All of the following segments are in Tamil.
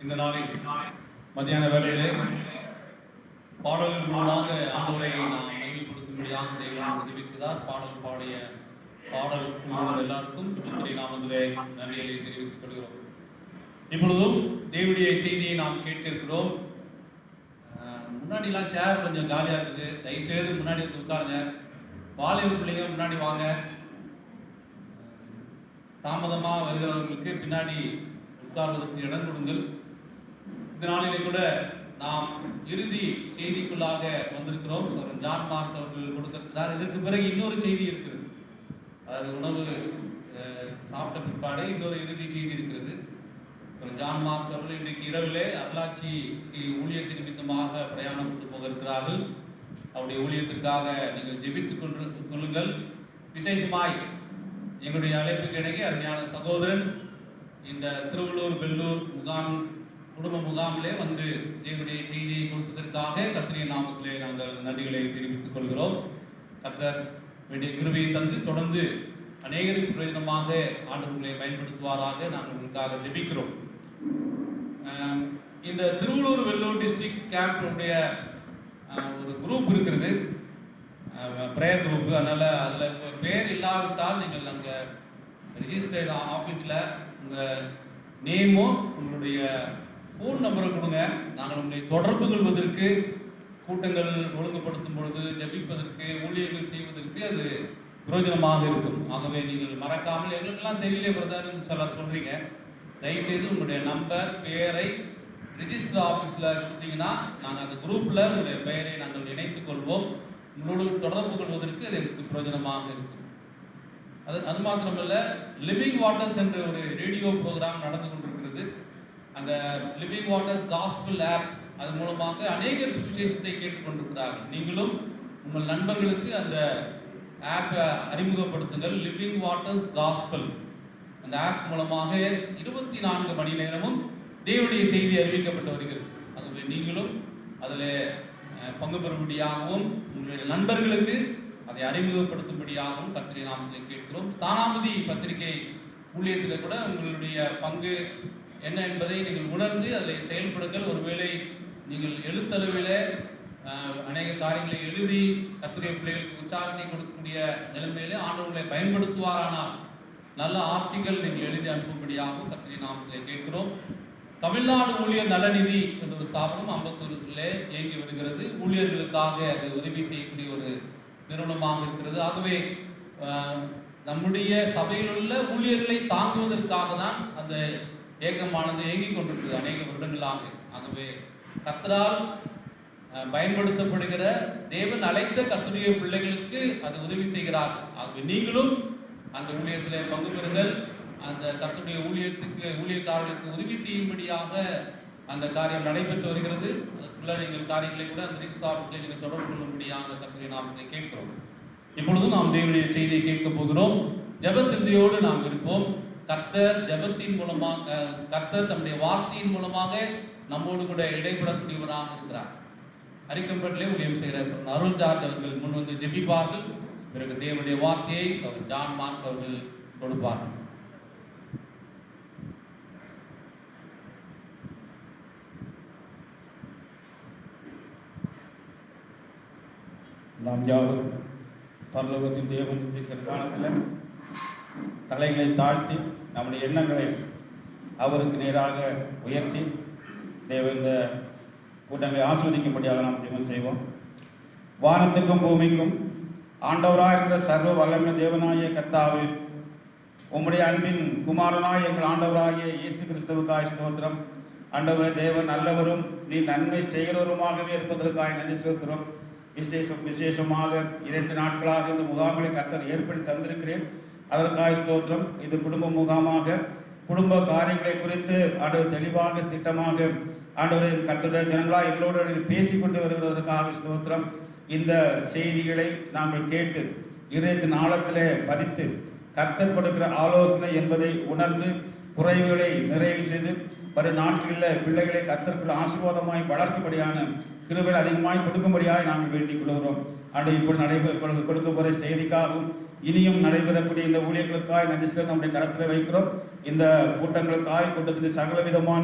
இந்த நாளில் மத்தியான வேளையிலே பாடல்கள் மூலமாக ஆண்டவரை நாம் மையப்படுத்தும்படியாக தேவன் உதவி செய்தார். பாடல் பாடிய பாடல் குழுவினர் எல்லாருக்கும் கர்த்தருடைய நாமத்திலே நன்றிகளை தெரிவித்துக் கொள்கிறோம். இப்பொழுதும் தேவனுடைய செய்தியை நாம் கேட்டிருக்கிறோம். முன்னாடிலாம் சேர் கொஞ்சம் காலியாக இருக்குது. தயவுசெய்து முன்னாடி வந்து உட்காருங்க. வாலிப பிள்ளைங்க முன்னாடி வாங்க. தாமதமாக வருகிறவர்களுக்கு பின்னாடி உட்கார்வதற்கு இடம் கொடுங்கள். இந்த நாளிலே கூட நாம் இறுதி செய்திக்குள்ளாக வந்திருக்கிறோம். ஜான் மார்க் அவர்கள் கொடுத்திருக்கிறார். இதற்கு பிறகு இன்னொரு செய்தி இருக்கிறது. அதாவது உணவு சாப்பிட்ட பிற்பாடு இன்னொரு இறுதி செய்தி இருக்கிறது. ஜான் மார்க் அவர்கள் இன்றைக்கு இரவிலே அருளாட்சி ஊழியத்தின் நிமித்தமாக பிரயாணம் கொண்டு போக இருக்கிறார்கள். அவருடைய ஊழியத்திற்காக நீங்கள் ஜெபித்துக் கொள்ளுங்கள். விசேஷமாய் எங்களுடைய அழைப்புக்கு இணங்கி அருமையான சகோதரன் இந்த திருவள்ளூர் வெள்ளூர் குடும்ப முகாமிலே வந்து தேவனுடைய செய்தியை கொடுத்ததற்காக கர்த்தருடைய நாமத்திலே நாங்கள் நன்றிகளை தெரிவித்துக் கொள்கிறோம். கர்த்தர் வேண்டிய கிருபையை தந்து தொடர்ந்து அநேகருக்கு பிரயோஜனமாக ஆண்டவர்களை பயன்படுத்துவாராக நாங்கள் உங்களுக்காக ஜெபிக்கிறோம். இந்த திருவள்ளூர் வெள்ளூர் டிஸ்ட்ரிக்ட் கேம்புடைய ஒரு குரூப் இருக்கிறது, ப்ரேயர் குரூப். அதனால் அதில் பேர் இல்லாவிட்டால் நீங்கள் அங்கே ரிஜிஸ்டர்ட் ஆஃபீஸில் உங்கள் நேமும் உங்களுடைய ஃபோன் நம்பரை கொடுங்க. நாங்கள் உங்களை தொடர்பு கொள்வதற்கு, கூட்டங்கள் ஒழுங்குபடுத்தும் பொழுது, ஜெபிப்பதற்கு, ஊழியர்கள் செய்வதற்கு அது பிரயோஜனமாக இருக்கும். ஆகவே நீங்கள் மறக்காமல், எங்களுக்கெல்லாம் தெரியல பிரதர்ன்னு சொல்கிறீங்க, தயவுசெய்து உங்களுடைய நம்பர் பேரை ரிஜிஸ்டர் ஆஃபீஸில் கொடுத்தீங்கன்னா நாங்கள் அந்த குரூப்பில் உங்களுடைய பெயரை நாங்கள் இணைத்துக் கொள்வோம். உங்களோடு தொடர்பு கொள்வதற்கு அது எனக்கு பிரயோஜனமாக இருக்கும். அது மாத்திரமல்ல, லிவிங் வாட்டர்ஸ் என்ற ஒரு ரேடியோ ப்ரோக்ராம் நடந்து கொண்டிருக்கிறது. அந்த லிவிங் வாட்டர்ஸ் காஸ்பிள் ஆப், அது மூலமாக அநேகர் சுவிசேஷத்தை கேட்டுக்கொண்டிருக்கிறார்கள். நீங்களும் உங்கள் நண்பர்களுக்கு அந்த ஆப்பை அறிமுகப்படுத்துங்கள். லிவிங் வாட்டர்ஸ் காஸ்பிள் அந்த ஆப் மூலமாக 24 மணி நேரமும் தேவனுடைய செய்தி அறிவிக்கப்பட்டு வருகிறது. ஆகவே நீங்களும் அதில் பங்கு பெறும்படியாகவும் உங்களுடைய நண்பர்களுக்கு அதை அறிமுகப்படுத்தும்படியாகவும் கர்த்தருடைய நாமத்தில் கேட்கிறோம். ஸ்தானாபதி பத்திரிகை ஊழியத்தில் கூட உங்களுடைய பங்கு என்ன என்பதை நீங்கள் உணர்ந்து அதில் செயல்படுங்கள். ஒருவேளை நீங்கள் எழுத்தளவில் அநேக காரியங்களை எழுதி கர்த்தருடைய பிள்ளைகளுக்கு உற்சாகத்தை கொடுக்கக்கூடிய நிலைமையிலே ஆண்டவர்களை பயன்படுத்துவாரானால் நல்ல ஆர்டிக்கல் நீங்கள் எழுதி அனுப்பும்படியாகவும் கர்த்தருடைய நாமத்தில் கேட்கிறோம். தமிழ்நாடு ஊழியர் நலநிதி என்ற ஒரு ஸ்தாபனம் அம்பத்தூரிலே இயங்கி வருகிறது. ஊழியர்களுக்காக அது உதவி செய்யக்கூடிய ஒரு நிறுவனமாக இருக்கிறது. ஆகவே நம்முடைய சபையில் உள்ள ஊழியர்களை தாங்குவதற்காக தான் அந்த இயக்கமானது இயங்கிக் கொண்டிருக்கிறது அநேக வருடங்களாக. ஆகவே கர்த்தரால் பயன்படுத்தப்படுகிற தேவன் அழைத்த கர்த்தருடைய பிள்ளைகளுக்கு அது உதவி செய்கிறார். ஆகவே நீங்களும் அந்த ஊழியத்தில் பங்கு பெறுங்கள். அந்த கர்த்தருடைய ஊழியக்காரர்களுக்கு உதவி செய்யும்படியாக அந்த காரியம் நடைபெற்று வருகிறது. அதுக்குள்ள நீங்கள் காரியங்களை கூட அந்த ரிஜிஸ்டர் நீங்கள் தொடர்பு கொள்ளும்படியாக கர்த்தரை நாம் இதை கேட்கிறோம். இப்பொழுதும் நாம் தேவனுடைய செய்தியை கேட்கப் போகிறோம். ஜெப சிந்தையோடு நாம் இருப்போம். கர்த்தர் ஜெபத்தின் மூலமாக, கர்த்தர் தம்முடைய வார்த்தையின் மூலமாக நம்மோடு கூட இடைப்படக்கூடியவராக இருக்கிறார். அரிக்கம்பட்டிலே ஊழியம் செய்கிற அருள் ஜார்ஜ் அவர்கள் முன் வந்து ஜெபிப்பார்கள். பிறகு தேவனுடைய வார்த்தையை ஜான் மார்க் அவர்கள் கொடுப்பார்கள். நாம் யாரும் பரலோகத்தின் தேவன் இருக்கிற காலத்தில் தலைகளை தாழ்த்தி நம்முடைய எண்ணங்களை அவருக்கு நேராக உயர்த்தி இந்த கூட்டங்களை ஆஸ்வதிக்கும்படியாக நாம் ஜெபம் செய்வோம். வானத்துக்கும் பூமிக்கும் ஆண்டவராக இருக்கிற சர்வ வல்லமை தேவனாகிய கர்த்தாவே, உம்முடைய அன்பின் குமாரனாய் எங்கள் ஆண்டவராகிய இயேசு கிறிஸ்துவுக்காய் ஸ்தோத்திரம். ஆண்டவரே, தேவன் நல்லவரும் நீ நன்மை செய்கிறவருமாகவே இருப்பதற்காக நன்றி செலுத்துகிறோம். விசேஷமாக 2 நாட்களாக இந்த முகாம்களை கர்த்தர் ஏற்படுத்தி தந்திருக்கிறேன். அதற்காக ஸ்தோத்திரம். இது குடும்ப முகாமாக குடும்ப காரியங்களை குறித்து ஆண்டவர் தெளிவாக திட்டமாக ஆண்டவரை கர்த்தருடைய ஜனங்களாக எங்களோடு பேசிக்கொண்டு வருவதற்காக ஸ்தோத்திரம். இந்த செய்திகளை நாங்கள் கேட்டு இதயத்தின் ஆழத்திலே பதித்து கர்த்தர் கொடுக்கிற ஆலோசனை என்பதை உணர்ந்து குறைவுகளை நிறைவு செய்து வரும் நாட்களில் பிள்ளைகளை கர்த்தருக்குள் ஆசீர்வாதமாய் வளர்க்கும்படியான கிருபை அதிகமாய் கொடுக்கும்படியாக நாங்கள் வேண்டிக் கொள்கிறோம். ஆண்டு இப்பொழுது கொடுக்க போகிற செய்திக்காகவும் இனியும் நடைபெறக்கூடிய இந்த ஊழியர்களுக்காய் நன்றி செலுத்த நம்முடைய கரத்தில் வைக்கிறோம். இந்த கூட்டங்களுக்காய் கூட்டத்தின் சகல விதமான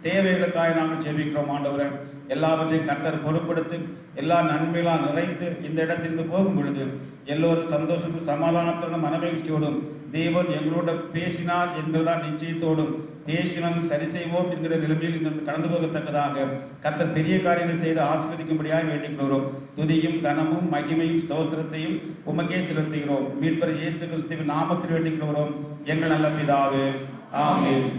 தேவைகளுக்காக நாங்கள் ஜெபிக்கிறோம் ஆண்டவரே. எல்லாவற்றையும் கர்த்தர் பொறுப்படுத்தி எல்லா நன்மைகளால் நிறைந்து இந்த இடத்திலிருந்து போகும் பொழுது எல்லோரும் சந்தோஷமும் சமாதானத்துடன் மனமகிழ்ச்சியோடும் தேவன் எங்களோட பேசினார் என்கிறதான் நிச்சயத்தோடும் பேசினம் சரி செய்வோம் என்கிற நிலைமையில் இங்கிருந்து கடந்து போகத்தக்கதாக கர்த்தர் பெரிய காரியங்கள் செய்து ஆசீர்வதிக்கும்படியாக வேண்டிக்கிறோம். துதியும் கனமும் மகிமையும் ஸ்தோத்திரத்தையும் உமக்கே செலுத்துகிறோம். மீட்பர் இயேசு கிறிஸ்துவின் நாமத்தில் வேண்டிக்கிறோம் எங்கள் நல்ல பிதாவே, ஆமென்.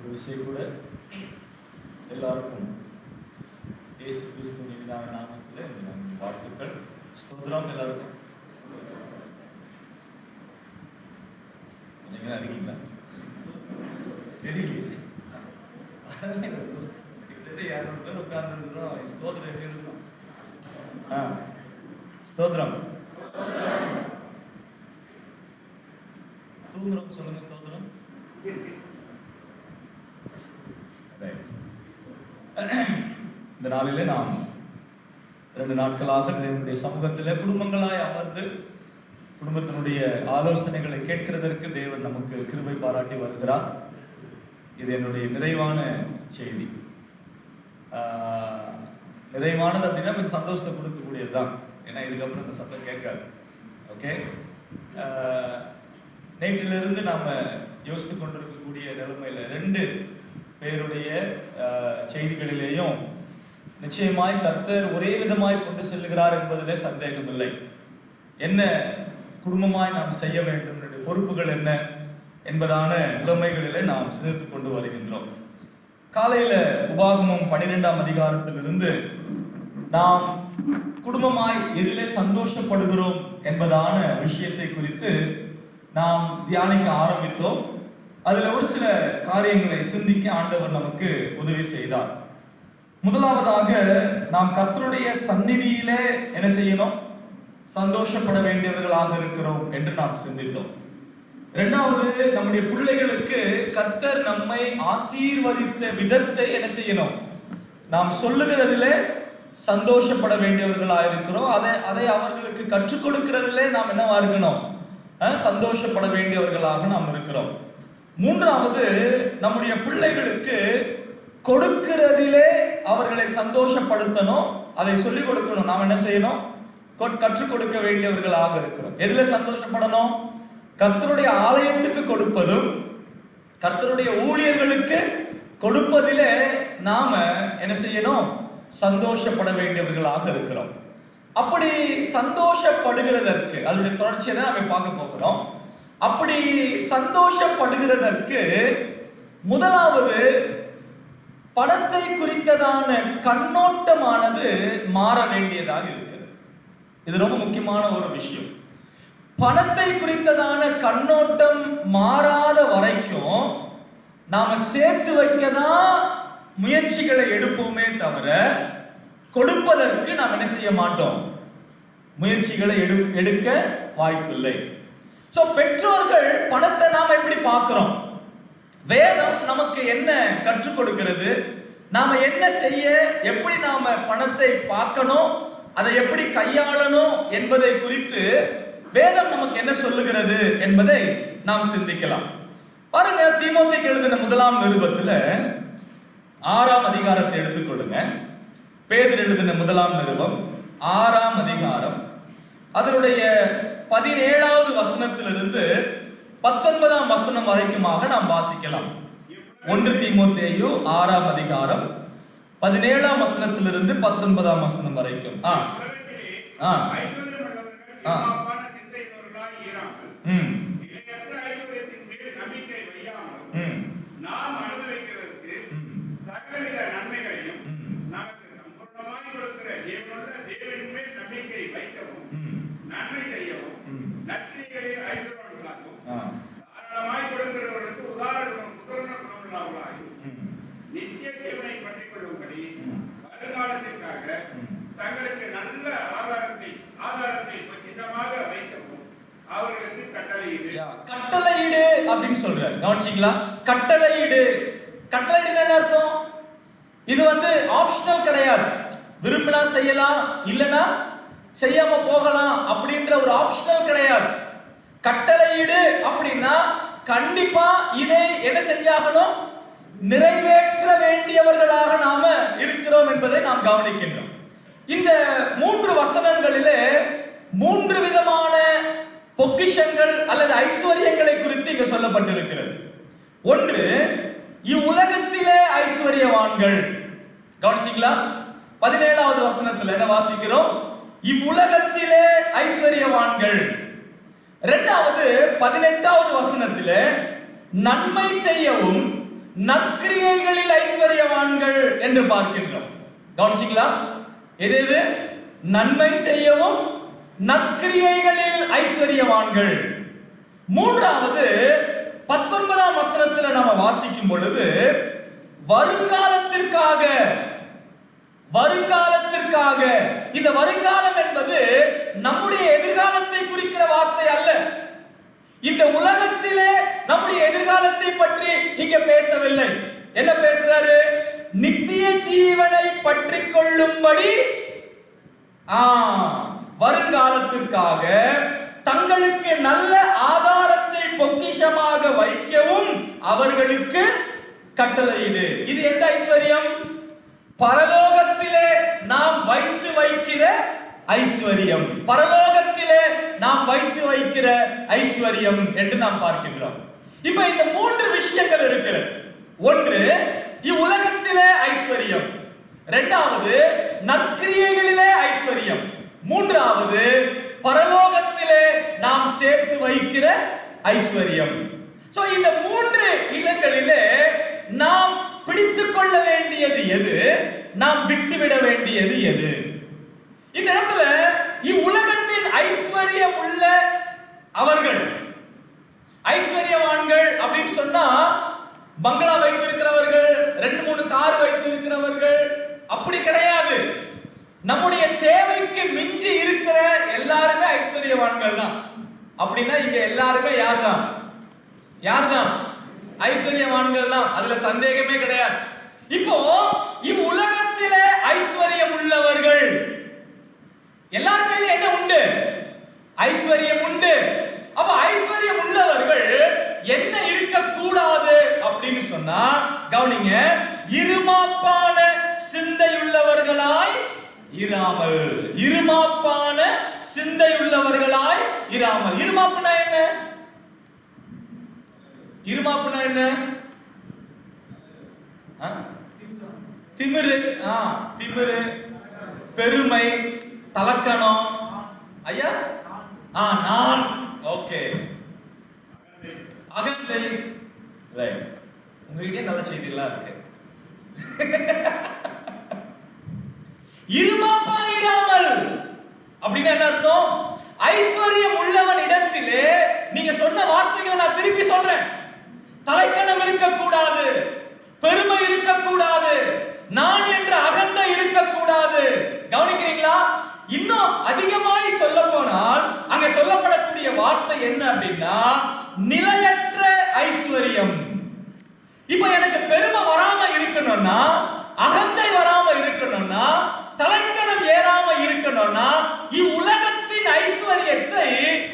ஒரு விஷயம் கூட எல்லாருக்கும் இயேசு கிறிஸ்துவின் இனிதான நாமத்தில் வாழ்த்துக்கள், ஸ்தோத்திரம். எல்லாருக்கும் நீங்க அறிவீங்களா? தெரியல. யாரும் உட்கார்ந்துருக்கிறோம். ஸ்தோத்திரம் எப்படி இருக்கும்? ஸ்தோத்திரம். தூங்குறோம் சொல்லுங்க. ஸ்தோத்திரம். இந்த நாளிலே நாம் 2 நாட்களாக தேவனுடைய சமூகத்திலே குடும்பங்களாய் அமர்ந்து குடும்பத்தினுடைய ஆலோசனைகளை கேட்கிறதற்கு தேவன் நமக்கு கிருபை பாராட்டி வருகிறார். இது என்னுடைய நிறைவான செய்தி. நிறைவானது அப்படின்னா கொஞ்சம் சந்தோஷத்தை கொடுக்கக்கூடியது தான். ஏன்னா இதுக்கப்புறம் இந்த சத்தம் கேட்காது. ஓகே, நேற்றிலிருந்து நாம யோசித்து கொண்டிருக்கக்கூடிய நிலைமையில 2 பேருடைய செய்திகளிலேயும் நிச்சயமாய் கர்த்தர் ஒரே விதமாய் கொண்டு செல்லுகிறார் என்பதிலே சந்தேகம் இல்லை. என்ன குடும்பமாய் நாம் செய்ய வேண்டும், பொறுப்புகள் என்ன என்பதான நிலைமைகளிலே நாம் சிந்தித்து கொண்டு வருகின்றோம். காலையில உபாகமம் 12ஆம் அதிகாரத்திலிருந்து நாம் குடும்பமாய் எதிலே சந்தோஷப்படுகிறோம் என்பதான விஷயத்தை குறித்து நாம் தியானிக்க ஆரம்பித்தோம். அதுல ஒரு சில காரியங்களை சிந்திக்க ஆண்டவர் நமக்கு உதவி செய்தார். முதலாவதாக நாம் கர்த்தருடைய சந்நிதியிலே என்ன செய்யணும்? சந்தோஷப்பட வேண்டியவர்களாக இருக்கிறோம் என்று நாம் சிந்தித்தோம். இரண்டாவது, நம்முடைய பிள்ளைகளுக்கு கர்த்தர் நம்மை ஆசீர்வதித்த விதத்தை என்ன செய்யணும்? நாம் சொல்லுகிறதிலே சந்தோஷப்பட வேண்டியவர்களாக இருக்கிறோம். அதை அவர்களுக்கு கற்றுக் கொடுக்கிறதிலே நாம் என்னவா இருக்கணும்? சந்தோஷப்பட வேண்டியவர்களாக நாம் இருக்கிறோம். மூன்றாவது, நம்முடைய பிள்ளைகளுக்கு கொடுக்கிறதிலே அவர்களை சந்தோஷப்படுத்தணும், அதை சொல்லிக் கொடுக்கணும். நாம் என்ன செய்யணும்? கற்றுக் கொடுக்க வேண்டியவர்களாக இருக்கிறோம். எதுல சந்தோஷப்படணும்? கர்த்தருடைய ஆலயத்துக்கு கொடுப்பதும் கர்த்தருடைய ஊழியர்களுக்கு கொடுப்பதிலே நாம என்ன செய்யணும்? சந்தோஷப்பட வேண்டியவர்களாக இருக்கிறோம். அப்படி சந்தோஷப்படுகிறதற்கு அதனுடைய தொடர்ச்சியை தான் நம்ம பார்க்க போகிறோம். அப்படி சந்தோஷப்படுகிறதற்கு முதலாவது பணத்தை குறித்ததான கண்ணோட்டமானது மாற வேண்டியதாக இருக்கிறது. இது ரொம்ப முக்கியமான ஒரு விஷயம். பணத்தை குறித்ததான கண்ணோட்டம் மாறாத வரைக்கும் நாம சேர்த்து வைக்கதான் முயற்சிகளை எடுப்போமே தவிர கொடுப்பதற்கு நாம் என்ன செய்ய மாட்டோம்? முயற்சிகளை எடுக்க வாய்ப்பில்லை. சோ பெற்றோர்கள் பணத்தை நாம எப்படி பார்க்கிறோம்? வேதம் நமக்கு என்ன கற்றுக் கொடுக்கிறது? நாம என்ன செய்ய, எப்படி நாம பணத்தை பார்க்கணும், அதை எப்படி கையாளணும் என்பதை குறித்து வேதம் நமக்கு என்ன சொல்லுகிறது என்பதை நாம் சிந்திக்கலாம். பாருங்க, தீமோத்தேயுக்கு எழுதின 1ஆம் நிருபத்துல 6ஆம் அதிகாரத்தை எடுத்துக்கொள்ளுங்க. பேதுரு எழுதின 1ஆம் நிருபம் 6ஆம் அதிகாரம் அதனுடைய 17வது வசனத்திலிருந்து 19ஆம் வசனம் வரைக்குமாக நாம் வாசிக்கலாம். 1 தீமோத்தேயு 6ஆம் அதிகாரம் 17ஆம் வசனத்திலிருந்து 19ஆம் வசனம் வரைக்கும். நாம் அனுபவிக்கிறதுக்கு சகலவித நன்மைகளையும் நமக்கு சம்பூர்ணமாய் கொடுக்கிற தேவனுள்ள தேவனின் மேல் நம்பிக்கை வைக்கவும் நன்மை செய்யவும் நற்கிரிகளில் ஐஸ்வர்யவான்களாகவும் தாராளமாய் கொடுக்கிறவர்களுக்கு உதாரண குணமுள்ளவர்களாயும் நித்திய ஜீவனை பற்றிக் கொள்ளும்படி வருங்காலத்தில் அப்படின்னு சொல்றாரு. கவனிச்சீங்களா? கட்டளையிடு. கட்டளையிடு என்ன அர்த்தம்? இது ஆப்ஷனல் கிடையாது. விரும்பினா செய்யலாம், இல்லனா செய்யாம போகலாம் அப்படின்ற ஒரு ஆப்ஷனல் கிடையாது. கட்டளையிடு அப்படின்னா கண்டிப்பா இதை என்ன செஞ்சாகணும்? நிறைவேற்ற வேண்டியவர்களாக நாம இருக்கிறோம் என்பதை நாம் கவனிக்கின்றோம். இந்த 3 வசனங்களிலே 3 விதமான பொக்கிஷங்கள் அல்லது ஐஸ்வர்யங்களை குறித்து இங்க சொல்லப்பட்டிருக்கிறது. ஒன்று, இவ்வுலகத்திலே ஐஸ்வர்யவான்கள். கவனிச்சீங்களா? 17வது வசனத்துல என்ன வாசிக்கிறோம்? இவ்வுலகத்திலே ஐஸ்வர்யவான்கள். இரண்டாவது 18வது வசனத்திலே நன்மை செய்யவும் நற்கிரியைகளில் ஐஸ்வர்யவான்கள் என்று பார்க்கின்றோம். கவனிச்சீங்களா? எது? நன்மை செய்யவும் நற்கிரியைகளில் ஐஸ்வர்யவான்கள். மூன்றாவது 19ஆம் வசனத்துல நாம வாசிக்கும் பொழுது வருங்காலத்திற்காக. இந்த வருங்காலம் என்பது நம்முடைய எதிர்காலத்தை குறிக்கிற வார்த்தை அல்ல. இந்த உலகத்திலே நம்முடைய எதிர்காலத்தை பற்றி இங்க பேசவில்லை. என்ன பேசுறாரு? நித்திய ஜீவனை பற்றி கொள்ளும்படி வருங்காலத்திற்காக தங்களுக்கு நல்ல ஆதாரத்தை பொக்கிஷமாக வைக்கவும் அவர்களுக்கு கட்டளையிடு. இது எந்த ஐஸ்வர்யம்? பரலோகத்திலே நாம் வைத்து வைக்கிற ஐஸ்வர்யம். பரலோகத்திலே நாம் வைத்து வைக்கிற ஐஸ்வர்யம் என்று நாம் பார்க்கின்றோம். இப்ப இந்த 3 விஷயங்கள் இருக்கிறது. ஒன்று, இவ்வுலகத்திலே ஐஸ்வர்யம். இரண்டாவது, நற்கிரியைகளிலே ஐஸ்வர்யம். மூன்றாவது, பரலோகத்திலே நாம் சேர்த்து வைக்கிற ஐஸ்வர்யம். சோ இந்த 3 இடங்களிலே நாம் பிடித்துக் கொள்ள வேண்டியது எது? நாம் விட்டுவிட வேண்டியது எது? இந்த இடத்துல இவ்வுலகத்தின் ஐஸ்வர்யம் உள்ள அவர்கள், ஐஸ்வர்யவான்கள் அப்படின்னு சொன்னா பங்களா வைத்திருக்கிறவர்கள், 2-3 கார் வைத்திருக்கிறவர்கள் அப்படி கிடையாது. நம்முடைய தேவைக்கு மிஞ்சி இருக்கிற எல்லாருமே ஐஸ்வர்யவான்கள் தான். அப்படின்னா இங்க எல்லாருமே யார்தான்? ஐஸ்வர்யவான்கள் தான். அதுல சந்தேகமே கிடையாது. இப்போ இவ்வுலகத்திலே ஐஸ்வர்யம் உள்ளவர்கள் எல்லாருமே என்ன உண்டு? ஐஸ்வர்யம் உண்டு. அப்ப ஐஸ்வர்யம் உள்ளவர்கள் என்ன இருக்கக்கூடாது அப்படின்னு சொன்னா, கவனிங்க, இருமாப்பான சிந்தையுள்ளவர்களாய் இராமல். இருமாப்பான சிந்தையுள்ளவர்களாய் இராமல். இருமாப்புனா என்ன? இருமாப்புனா என்ன? திமிரு. திமிரு, பெருமை, தலக்கணம். ஐயா, நான். ஓகே, அகந்தை. ரைட். உங்ககிட்ட நல்ல செய்தியெல்லாம் இருக்கு. இருமாப்பாயிராமல் அப்படின்னா என்ன அர்த்தம்? ஐஸ்வர்யம் உள்ளவன் இடத்திலே நீங்க சொன்ன வார்த்தைகளை நான் திருப்பி சொல்றேன். தலைக்கணம் இருக்கக்கூடாது, பெருமை இருக்கக்கூடாது, நான் என்ற அகந்தை இருக்கக்கூடாது. கவனிக்கிறீங்களா? இன்னும் அதிகமாய் சொல்ல போனால் அங்க சொல்லப்படக்கூடிய வார்த்தை என்ன அப்படின்னா நிலையற்ற ஐஸ்வர்யம். இப்ப எனக்கு பெருமை வராம இருக்கணும்னா, அகந்தை வராம இருக்கணும்னா, தலைக்கணம் ஏறாம இருக்கணும்னா இவ்வுலகத்தின் ஐஸ்வர்யத்தை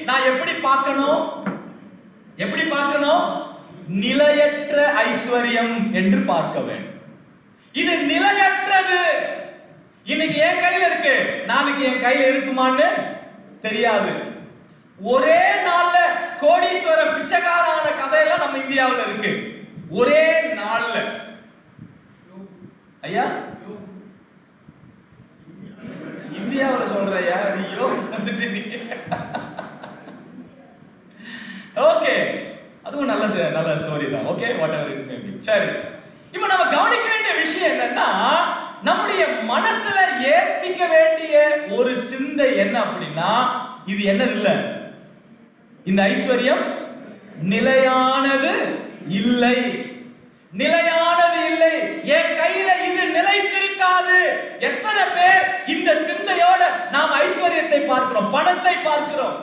நான் எப்படி பார்க்கணும்? நிலையற்ற ஐஸ்வர்யம் என்று பார்க்க வேண்டும். இது நிலையற்றது. இன்னைக்கு என் கையில இருக்கு, நாளைக்கு என் கையில இருக்குமான்னு தெரியாது. ஒரே நாள்ல கோடீஸ்வர பிச்சைக்காரான கதையெல்லாம் நம்ம இந்தியாவில் இருக்கு. ஒரே நாள்ல. ஐயா, இந்தியாவில் சொல்றையா? ஐயோ வந்துட்டு. ஓகே, அதுவும் நல்ல ஸ்டோரி தான். Okay, what ever it may be. சரி, இப்போ நம்ம கவனிக்க வேண்டிய விஷயம் என்னன்னா, நம்முடைய மனசுல ஏத்திக்க வேண்டிய ஒரு சிந்தை என்ன அப்படின்னா, இது என்னது இல்ல, இந்த ஐஸ்வர்யம் நிலையானது இல்லை. நிலையானது இல்லை. என் கையில இது நிலைத்திருக்காது. எத்தனை பேர் இந்த சிந்தையோட நாம் ஐஸ்வர்யத்தை பார்க்கிறோம், பணத்தை பார்க்கிறோம்.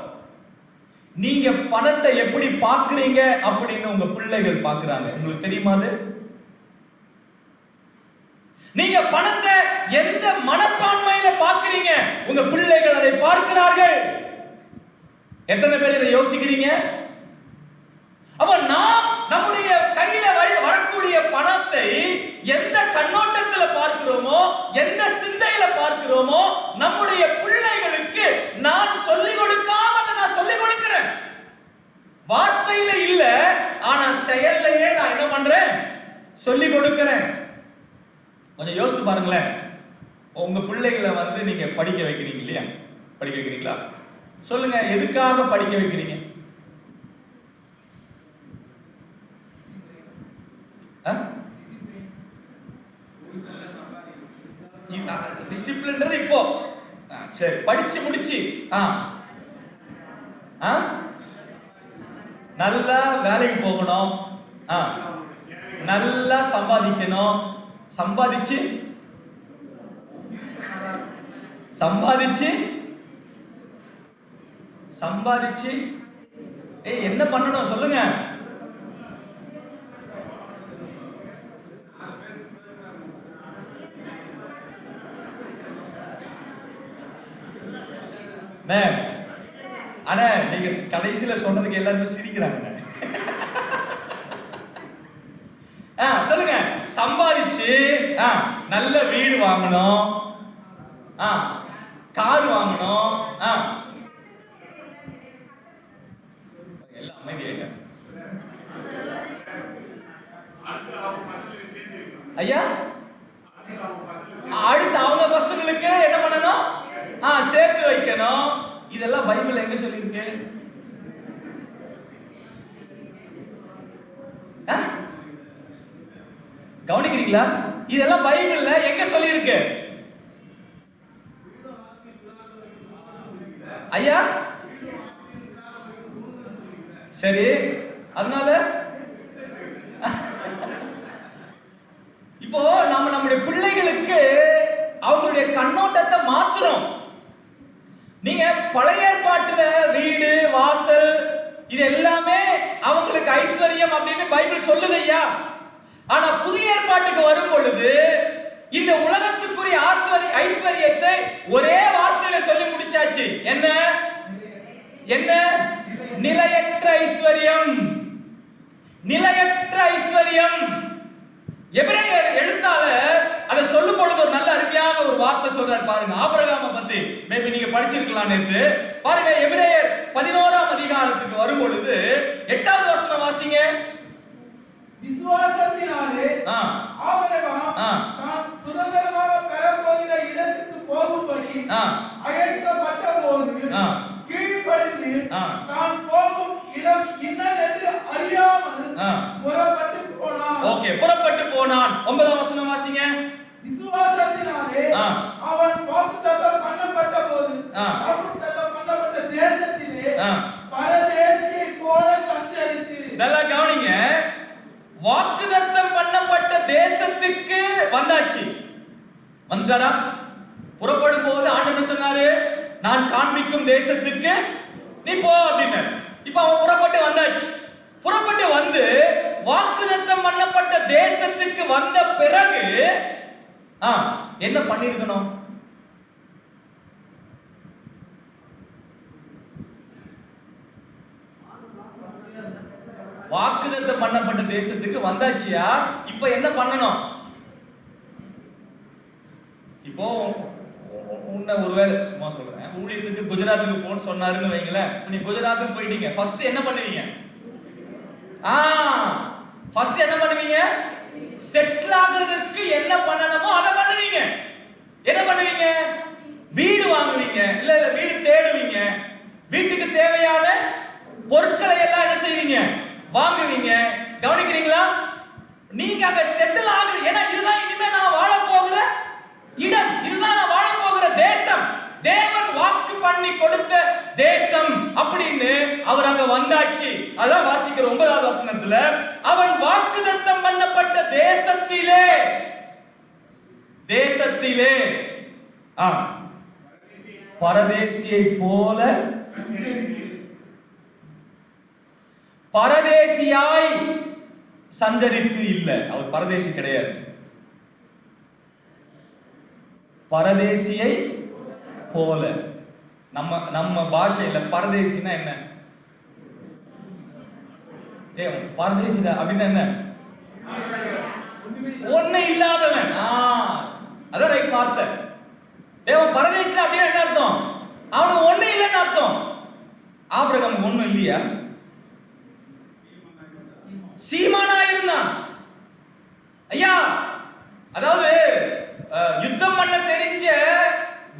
நீங்க பணத்தை எப்படி பார்க்கறீங்க அப்படின்னு உங்க பிள்ளைகள் பார்க்கறாங்க. உங்களுக்கு தெரியுமா அது? நீங்க பணத்தை எந்த மனப்பான்மையில பார்க்கறீங்க, உங்க பிள்ளைகள் அதை பார்க்கிறார்கள். எத்தனை பேர் இதை யோசிக்கிறீங்க? அப்ப நாம் நம்முடைய கையில வரக்கூடிய பணத்தை எந்த கண்ணோட்டத்துல பார்க்கிறோமோ, எந்த சிந்தையில பார்க்கிறோமோ, நம்முடைய பிள்ளைகளுக்கு நான் சொல்லிக் கொடுக்காம நான் சொல்லிக் கொடுக்கிறேன். வார்த்தையில இல்ல, ஆனா செயல்லையே நான் என்ன பண்றேன்? சொல்லிக் கொடுக்கிறேன். கொஞ்சம் யோசிச்சு பாருங்களேன். உங்க பிள்ளைகளை நீங்க படிக்க வைக்கிறீங்க இல்லையா? படிக்க வைக்கிறீங்களா? சொல்லுங்க, எதுக்காக படிக்க வைக்கிறீங்க? டிசிப்ளின் இப்போ சரி, படிச்சு முடிச்சு நல்லா வேலைக்கு போகணும், நல்லா சம்பாதிக்கணும், சம்பாதிச்சு என்ன பண்ணணும் சொல்லுங்க. ஆனா நீங்க கடைசியில சொன்னதுக்கு எல்லாருமே சிரிக்கிறாங்க. சொல்லுங்க, சம்பாதிச்சு நல்ல வீடு வாங்கணும், கார் வாங்கணும். எல்லாம் அமைதியாயிட்டாங்க. ஐயா, அடுத்து அவங்க பசங்களுக்கு என்ன பண்ணணும்? சேர்த்து வைக்கணும். இதெல்லாம் பைபிள் எங்க சொல்லிருக்கு? கவனிக்கிறீங்களா? இதெல்லாம் பைபிள்ல எங்க சொல்லிருக்கு? ஐயா சரி, அதனால இப்போ நம்முடைய பிள்ளைகளுக்கு அவங்களுடைய கண்ணோட்டத்தை மாத்துறோம். நீங்க பழைய ஏற்பாட்டுல வீடு வாசல் இது எல்லாமே அவங்களுக்கு ஐஸ்வர்யம் அப்படின்னு பைபிள் சொல்லுது ஐயா. ஆனா புதிய ஏற்பாட்டுக்கு வரும் பொழுது இந்த உலகத்துக்குரிய ஐஸ்வர்யத்தை ஒரே வார்த்தையில சொல்லி முடிச்சாச்சு. என்ன என்ன? நிலையற்ற ஐஸ்வர்யம். நிலையற்ற ஐஸ்வர்யம். எபிரேயர் எழுத்தாளர் அதை சொல்லும் பொழுது ஒரு நல்ல அருமையான ஒரு வார்த்தை சொல்றாரு பாருங்க. ஆபிரகாமை பத்தி மேபி நீங்க படிச்சிருக்கலாம் நேத்து. பாருங்க, எபிரேயர் 11ஆம் அதிகாரத்துக்கு வரும் பொழுது 8வது வசனம் வாசிங்க. விசுவாசத்தினாலே ஆபிரகாம் தான் சுதந்திரமாக பெறப்போகிற இடத்துக்கு போகும்படி அழைக்கப்பட்ட போது கீழ்ப்படிந்து தான் போகும் இடம் இன்னதென்று அறியாமல் புறப்பட்டு போனான். ஓகே, புறப்பட்டு போனான். 9ஆம் வசனம் வாசிங்க. விசுவாசத்தினாலே அவன் வாக்குத்தத்தம் பண்ணப்பட்ட போது வாக்குத்தத்தம் பண்ணப்பட்ட தேசத்திலே பரதேசியை போல சஞ்சரித்து. நல்லா கவனிங்க, வாக்குத்தத்தம் பண்ணப்பட்ட தேசத்துக்கு வந்தாச்சு. வந்துட்டாரா? புறப்படும் போது ஆண்டவர் சொன்னாரு, நான் காண்பிக்கும் தேசத்துக்கு நீ போ அப்படின்னு. இப்ப அவன் புறப்பட்டு வந்தாச்சு. புறப்பட்டு வந்து வாக்குத்தத்தம் பண்ணப்பட்ட தேசத்துக்கு வந்த பிறகு என்ன பண்ணிருக்கணும்? வாக்குத்தத்தம் பண்ணப்பட்ட தேசத்துக்கு வந்தாச்சியா? இப்ப என்ன பண்ணணும்? இப்போ ஒருவேளை சும்மா சொல்றேன், ஊழியத்துக்கு குஜராத்துக்கு போன்னு சொன்னாருன்னு வைங்களேன். நீ குஜராத்துக்கு போயிட்டீங்க, ஃபர்ஸ்ட் என்ன பண்ணுவீங்க? ஃபர்ஸ்ட் என்ன பண்ணுவீங்க? செட்டில் ஆகிறதுக்கு என்ன பண்ணணுமோ அதை பண்ணுவீங்க. என்ன பண்ணுவீங்க? வீடு வாங்குவீங்க, இல்ல வீடு தேடுவீங்க. வீட்டுக்கு தேவையான பொருட்களை எல்லாம் என்ன செய்வீங்க? வாங்குவீங்க. கவனிக்கிறீங்களா? நீங்க அங்க செட்டில் ஆகுது. ஏன்னா இதுதான் இனிமே நான் வாழ போகிற இடம், இதுதான் நான் வாழ போகிற தேசம், தேவன் வாக்கு பண்ணி கொடுத்த தேசம் அப்படின்னு அவர் அங்க வந்தாச்சு. அதான் வாசிக்கிற 9வது வசனத்துல, அவன் வாக்குத்தத்தம் பண்ணப்பட்ட தேசத்திலே பரதேசியை போல பரதேசியாய் சஞ்சரித்து இல்ல, அவர் பரதேசி கிடையாது. பரதேசியை போல. நம்ம பாஷையில பரதேசினா என்ன? பரதேசி அப்படின்னா என்ன? ஒண்ணு இல்லாதவன். அதான் ரைட் வார்த்தை. தேவன் பரதேசி அப்படின்னா என்ன அர்த்தம்? அவனுக்கு ஒண்ணு இல்லைன்னு அர்த்தம். ஆபிரகாமுக்கு ஒண்ணும் இல்லையா? சீமானா இருந்தான் ஐயா. அதாவது யுத்தம் பண்ண தெரிஞ்ச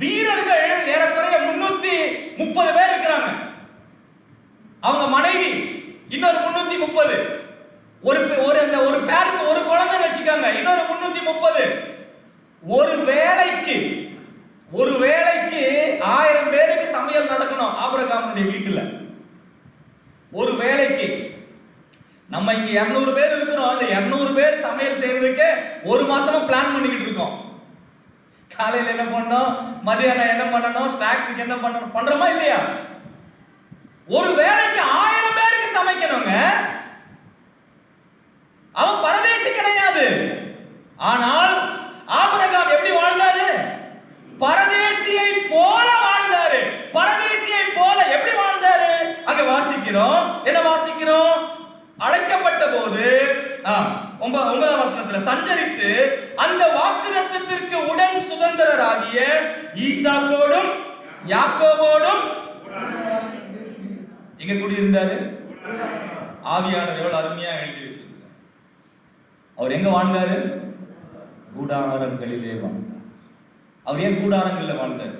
வீரர்கள் ஏறக்குறைய 330 பேர் இருக்கிறாங்க. அவங்க மனைவி இன்னொரு 330, ஒரு பேருக்கு ஒரு குழந்தை வச்சுக்காங்க, இன்னொரு 330. ஒரு வேளைக்கு 1000 பேருக்கு சமையல் நடக்கணும் ஆபிரகாமுடைய வீட்டுல. ஒரு வேளைக்கு நம்ம இங்க 200 பேர் இருக்கிறோம். அந்த 200 பேர் சமையல் செய்யறதுக்கு ஒரு மாசமா பிளான் பண்ணிக்கிட்டு இருக்கோம். காலையில என்ன பண்ணணும், மதியானம் என்ன பண்ணணும், ஸ்நாக்ஸுக்கு என்ன பண்ணணும், பண்றோமா இல்லையா? ஒரு வேளைக்கு 1000 பேருக்கு சமைக்கணுங்க. அவன் பரதேசி கிடையாது. ஆனால் ஆபிரகாம் எப்படி வாழ்ந்தாரு? பரதேசியை போல வாழ்ந்தாரு. பரதேசியை போல எப்படி வாழ்ந்தாரு? அங்க வாசிக்கிறோம். என்ன வாசிக்கிறோம்? அழைக்கப்பட்ட போது 9ஆம் வசனத்துல சஞ்சரித்து அந்த வாக்குத்தத்தத்திற்கு உடன் சுதந்திரராகிய ஈசாக்கோடும் யாக்கோபோடும் எங்க கூடியிருந்தாரு? ஆவியானவர் எவ்வளவு அருமையா எழுதி வச்சிருக்கார். அவர் எங்க வாழ்ந்தாரு? கூடாரங்களிலே வாழ்ந்தார். அவர் ஏன் கூடாரங்களில் வாழ்ந்தார்?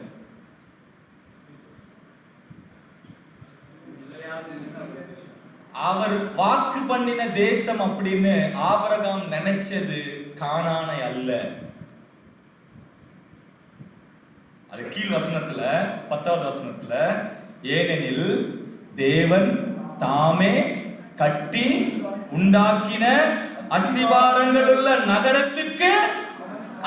அவர் வாக்கு பண்ணின தேசம் அப்படின்னு ஆபிரகாம் நினைச்சது கானானை அல்ல. அது கீழ் வசனத்துல 10வது வசனத்துல, ஏனெனில் தேவன் தாமே கட்டி உண்டாக்கின அஸ்திவாரங்கள் உள்ள நகரத்துக்கு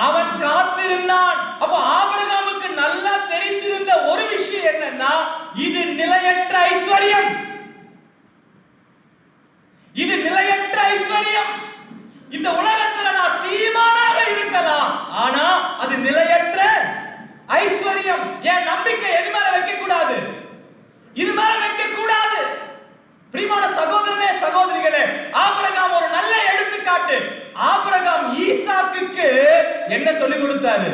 அவன் காத்திருந்தான். அப்ப ஆபிரகாமுக்கு நல்லா தெரிந்திருந்த ஒரு விஷயம் என்னன்னா, இது நிலையற்ற ஐஸ்வர்யம். இது நிலையற்ற ஐஸ்வர்யம். இந்த உலகத்துல நான் சீமானாக இருக்கலாம், ஆனா அது நிலையற்ற ஐஸ்வர்யம். என் நம்பிக்கை எது மேல வைக்க கூடாது? இது மேல வைக்க கூடாது. பிரியமான சகோதரனே, சகோதரிகளே, ஆபிரகாம் ஒரு நல்ல எடுத்துக்காட்டு. ஆபிரகாம் ஈசாக்குக்கு என்ன சொல்லி கொடுத்தாரு?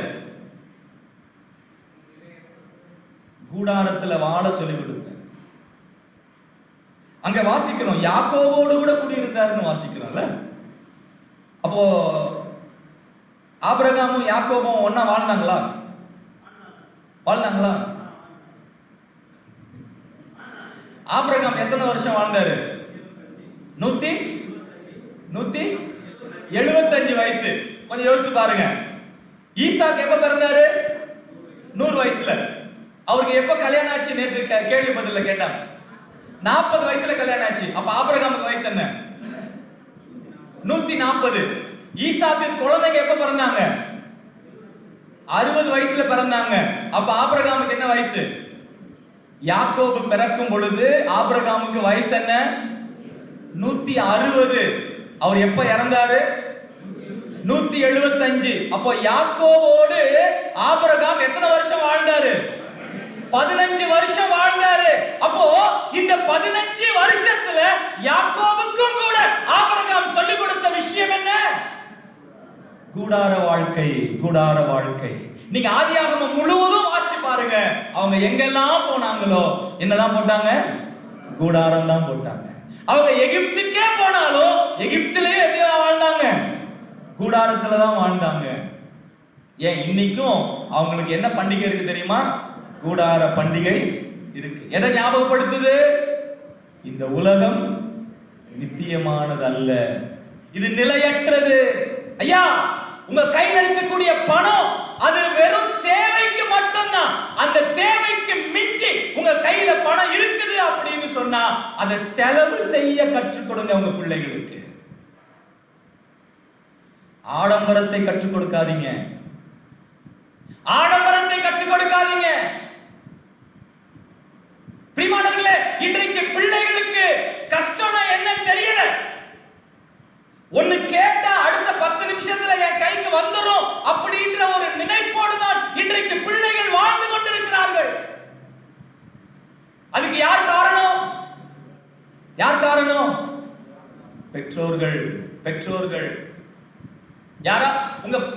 கூடாரத்துல வாழ சொல்லி கொடுத்தாரு. அங்க வாசிக்கிறோம், யாக்கோபோடு கூட குடியிருந்தாருன்னு வாசிக்கிறோம்ல. அப்போ ஆபிரகாமும் யாக்கோபும் ஒன்னா வாழ்ந்தாங்களா? ஆபிரகாம் எத்தனை வருஷம் வாழ்ந்தாரு? 175 வயசு. கொஞ்சம் யோசிச்சு பாருங்க. ஈசாக்கு எப்ப பிறந்தாரு? 100 வயசுல. அவருக்கு எப்ப கல்யாணம் ஆச்சு? நேற்று கேள்வி பதில கேட்டாங்க. 40 வயசுல கல்யாணம் ஆச்சு. அப்ப ஆபிரகாமுக்கு வயசு என்ன? 140. ஈசாக்கு குழந்தைங்க எப்ப பிறந்தாங்க? 60 வயசுல பிறந்தாங்க. அப்ப ஆபிரகாமுக்கு என்ன வயசு? யாக்கோபு பிறக்கும் பொழுது ஆபிரகாமுக்கு வயசு என்ன? 160. அவர் எப்ப இறந்தாரு? 175. அப்போ யாக்கோவோடு ஆபிரகாம் எத்தனை வருஷம் வாழ்ந்தாரு? 15 வருஷம் வாழ்ந்தாரு. அப்போ இந்த 15 வருஷத்துல யாக்கோபுக்கும் கூட ஆபிரகாம் சொல்லிக் கொடுத்த விஷயம் என்ன? கூடார வாழ்க்கை. கூடார வாழ்க்கை. நீங்க ஆதியாகமம் முழுவதும் வாசிச்சு பாருங்க. அவங்க எங்கெல்லாம் போனாங்களோ என்னதான் போட்டாங்க? கூடாரம் தான் போட்டாங்க. அவங்க எகிப்துக்கே போனாலும் எகிப்திலே எதுல வாழ்ந்தாங்க? கூடாரத்துல தான் வாழ்ந்தாங்க. ஏன் இன்னைக்கும் அவங்களுக்கு என்ன பண்டிகை இருக்கு தெரியுமா? கூடார பண்டிகை இருக்கு. எதை ஞாபகப்படுத்துது? இந்த உலகம் நித்தியமானது அல்ல, இது நிலையற்றது. ஐயா, உங்க கையில் இருக்கக்கூடிய பணம் அது வெறும் தேவைக்கு மட்டும்தான். அந்த தேவைக்கு மிஞ்சி உங்க கையில பணம் இருக்குது அப்படின்னு சொன்னா அதை செலவு செய்ய கற்றுக் கொடுங்க உங்க பிள்ளைகளுக்கு. ஆடம்பரத்தை கற்றுக் கொடுக்காதீங்க. ஆடம்பரத்தை கற்றுக் கொடுக்காதீங்க. பிரியமானவர்களே, இன்றைக்கு பிள்ளைகளுக்கு கஷ்டம் என்ன ஒன்னு கேட்டா அடுத்த 10 நிமிஷத்துல என் கைக்கு வந்துடும் அப்படின்ற ஒரு நினைப்போடு தான் இன்றைக்கு பிள்ளைகள் வாழ்ந்து கொண்டிருக்கிறார்கள். அதுக்கு யார் காரணம்? யார் காரணம்? பெற்றோர்கள். பெற்றோர்கள். யாரா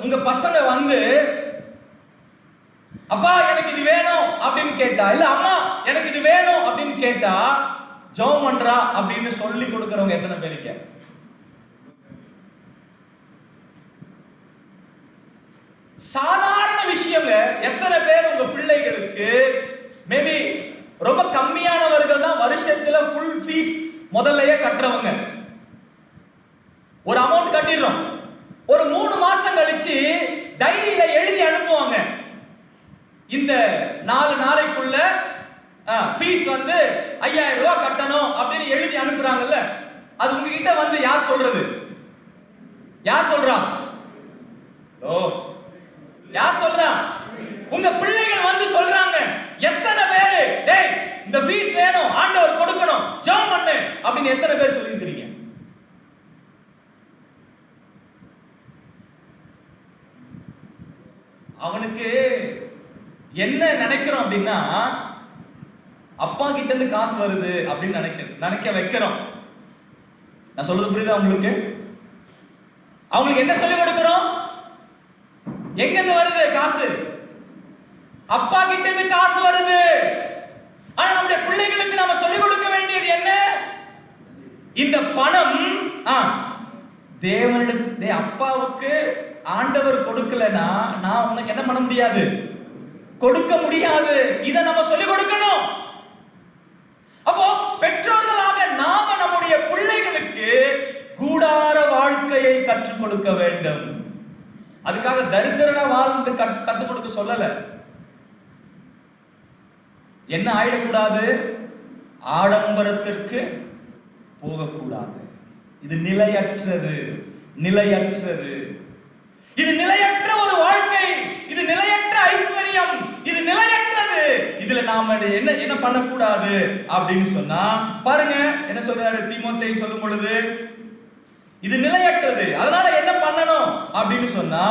உங்க பசங்க வந்து அப்பா எனக்கு இது வேணும் அப்படின்னு கேட்டா, இல்ல அம்மா எனக்கு இது வேணும் அப்படின்னு கேட்டா, ஜெபம் பண்றா அப்படின்னு சொல்லி கொடுக்கறவங்க எத்தனை பேருக்கு? சாதாரண விஷயங்க. எத்தனை பேர் உங்க பிள்ளைகளுக்கு மேபி ரொம்ப கம்மியானவர்கள் தான் வருஷத்துல ஃபுல் ஃபீஸ் முதல்லயே கட்டுறவங்க. ஒரு அமௌண்ட் கட்டிடுறோம், ஒரு 3 மாசம் கழிச்சு டைரியில எழுதி அனுப்புவாங்க, இந்த 4 நாளைக்குள்ள ஃபீஸ் வந்து 5000 ரூபாய் கட்டணும் அப்படின்னு எழுதி அனுப்புறாங்கல்ல. அது உங்ககிட்ட வந்து யார் சொல்றது? யார் சொல்றா? யார் சொல்றா? உங்க பிள்ளைகள் வந்து சொல்றாங்க. எத்தனை பேரு டேய் இந்த ஃபீஸ் வேணும், ஆண்டவர் கொடுக்கணும், ஜெபம் பண்ணு அப்படின்னு எத்தனை பேர் சொல்லியிருக்கீங்க? அவனுக்கு என்ன நினைக்கிறோம் அப்படின்னா, அப்பா கிட்ட இருந்து காசு வருது அப்படின்னு நினைக்க வைக்கிறோம். நான் சொல்றது புரியுதா உங்களுக்கு? அவங்களுக்கு என்ன சொல்லி கொடுக்கிறோம்? எங்க இருந்து வருது காசு? அப்பா கிட்ட இருந்து காசு வருது. ஆனா நம்முடைய பிள்ளைகளுக்கு நாம சொல்லிக் கொடுக்க வேண்டியது என்ன? இந்த பணம் தேவனிடத்தே அப்பாவுக்கு ஆண்டவர் கொடுக்கலனா நான் உனக்கு என்ன பண்ண முடியாது? கொடுக்க முடியாது. இத நம்ம சொல்லிக் கொடுக்கணும். அப்போ பெற்றோர்களாக நாம நம்முடைய பிள்ளைகளுக்கு கூடார வாழ்க்கையை கற்றுக் கொடுக்க வேண்டும். அதுக்காக தரித்திரனா வாழ்ந்து கற்றுக் கொடுக்க சொல்லல. என்ன ஆயிடக்கூடாது? ஆடம்பரத்திற்கு போகக்கூடாது. இது நிலையற்றது. நிலையற்றது. இது நிலையற்ற ஒரு வாழ்க்கை. இது நிலையற்ற ஐஸ்வர்யம். இது நிலையற்றது. இதுல நாம என்ன பண்ணக்கூடாது அப்படின்னு சொன்னா, பாருங்க என்ன சொல்றாரு தீமோத்தேயு சொல்லும் பொழுது, இது நிலையற்றது. அதனால என்ன பண்ணணும் அப்படின்னு சொன்னா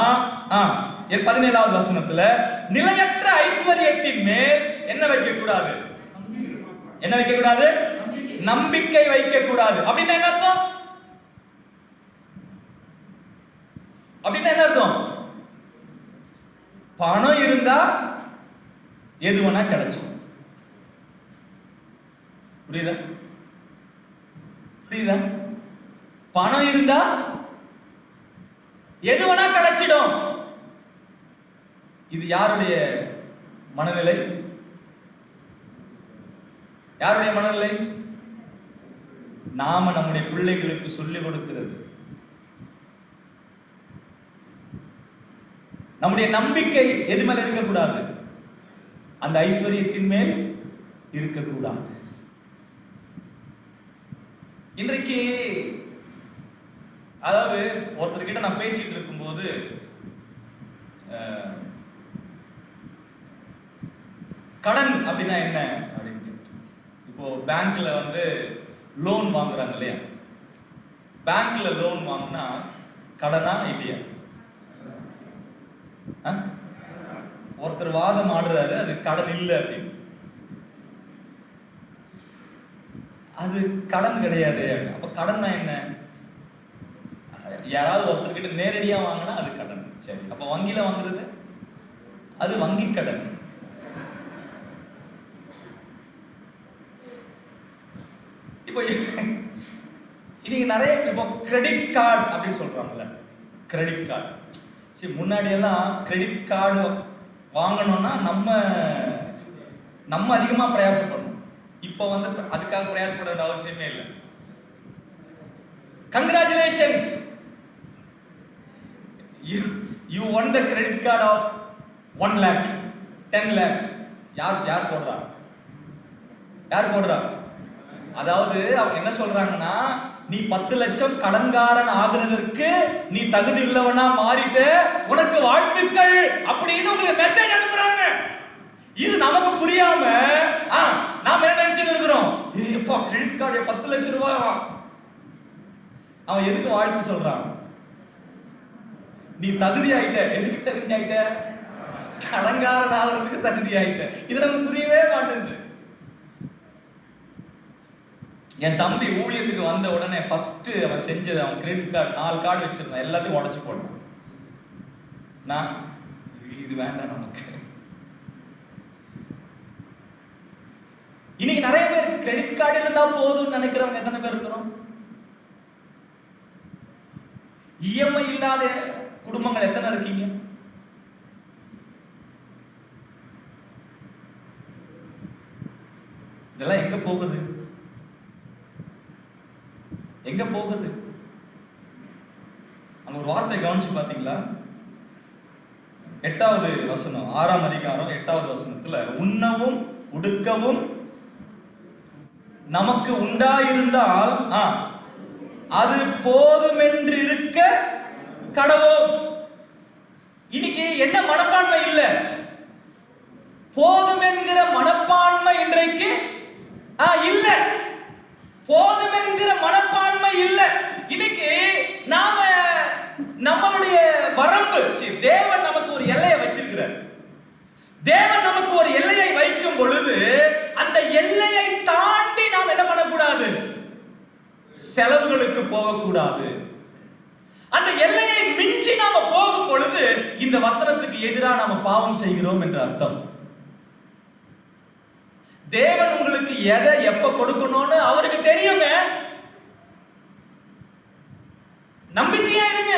17வது வசனத்துல, நிலையற்ற ஐஸ்வர்யத்தின் மேல் என்ன வைக்க கூடாது? என்ன வைக்க கூடாது? நம்பிக்கை வைக்க கூடாது. அப்படின்னா என்ன அர்த்தம்? அப்படின்னா என்ன அர்த்தம்? பணம் இருந்தா எது வேணா கிடைக்கும். புரியுதா? புரியுதா? பணம் இருந்தா எது வேணா கிடைச்சிடும். இது யாருடைய மனநிலை? யாருடைய மனநிலை? நாம நம்முடைய பிள்ளைகளுக்கு சொல்லிக் கொடுக்கிறது. நம்முடைய நம்பிக்கை எது மேல இருக்கக்கூடாது? அந்த ஐஸ்வர்யத்தின் மேல் இருக்கக்கூடாது. இன்றைக்கு அதாவது ஒருத்தர்கிட்ட நான் பேசிட்டு இருக்கும்போது, கடன் அப்படின்னா என்ன அப்படின்னு, இப்போ பேங்க்ல வந்து லோன் வாங்குறாங்க இல்லையா? பேங்க்ல லோன் வாங்கினா கடனா இல்லையா? ஒருத்தர் வாதம் ஆடுறாரு அது கடன் இல்லை அப்படின்னு. அது கடன் கிடையாது. அப்ப கடன்னா என்ன? யாராவது ஒருத்தர்கிட்ட நேரடியா வாங்கினா அது கடன். சரி, அப்ப வங்கியில வாங்குறது அது வங்கி கடன். இப்போ இன்னைக்கு நிறைய இப்போ கிரெடிட் கார்டு அப்படின்னு சொல்றாங்கல்ல, கிரெடிட் கார்டு. சரி, முன்னாடி எல்லாம் கிரெடிட் கார்டு வாங்கணும்னா நம்ம அதிகமா பிரயாசப்படணும். இப்போ வந்து அதுக்காக பிரயாசப்பட வேண்டிய அவசியமே இல்லை. Congratulations, you won the credit card of 1 lakh, 10 lakh. யார் போடுறா? யார் போடுறா? அதாவது அவங்க என்ன சொல்றாங்கன்னா, நீ 10 லட்சம் கடன்காரன் ஆகுறதற்கு நீ தகுதி உள்ளவனா மாறிட்டு உனக்கு வாழ்த்துக்கள் அப்படின்னு உங்களுக்கு மெசேஜ் அனுப்புறாங்க. இது நமக்கு புரியாம நாம என்ன நினைச்சிட்டு இருக்கிறோம்? இப்ப கிரெடிட் கார்டு 10 லட்சம் ரூபாய் அவன் எதுக்கு வாழ்த்து சொல்றான்? நீ தகுதி ஆயிட்ட. எதுக்கு தகுதி ஆயிட்ட? கடங்காரன் ஆகிறதுக்கு தகுதி ஆயிட்ட. இது நமக்கு புரியவே மாட்டேங்குது. என் தம்பி ஊழியத்துக்கு வந்த உடனே ஃபர்ஸ்ட் அவன் செஞ்சது, அவன் கிரெடிட் கார்டு 4 கார்டு வச்சிருந்தான், எல்லாத்தையும் உடச்சு போட்டான். நான் இது வேண்டாம் நமக்கு. இன்னைக்கு நிறைய பேர் கிரெடிட் கார்டு இருந்தா போதும்னு நினைக்கிறவங்க எத்தனை பேர் இருக்கிறோம்? இஎம்ஐ இல்லாத குடும்பங்கள் எத்தனை இருக்கீங்க? இதெல்லாம் எங்க போகுது? எங்க போகுது? அங்க ஒரு வார்த்தை கவனிச்சு பாத்தீங்களா? 8வது வசனம், 6ஆம் அதிகாரம் 8வது வசனத்துல, உண்ணவும் உடுக்கவும் நமக்கு உண்டாயிருந்தால் அது போதுமென்று இருக்க கடவோம். இன்னைக்கு என்ன மனப்பான்மை இல்ல? போதும் என்கிற மனப்பான்மை இன்றைக்கு இல்ல. போதும் என்கிற மனப்பான்மை இல்ல. இன்னைக்கு நாம நம்மளுடைய வரம்பு, தேவன் நமக்கு ஒரு எல்லையை வச்சிருக்கிறார். தேவன் நமக்கு ஒரு எல்லையை வைக்கும் பொழுது அந்த எல்லையை தாண்டி நாம் என்ன பண்ணக்கூடாது? செலவுகளுக்கு போகக்கூடாது. அந்த எல்லையை மிஞ்சி நாம போகும் பொழுது இந்த வசனத்துக்கு எதிராக நாம பாவம் செய்கிறோம் என்று அர்த்தம். தேவன் உங்களுக்கு எதை எப்ப கொடுக்கணும்னு அவருக்கு தெரியுங்க. நம்பிக்கையா இருங்க,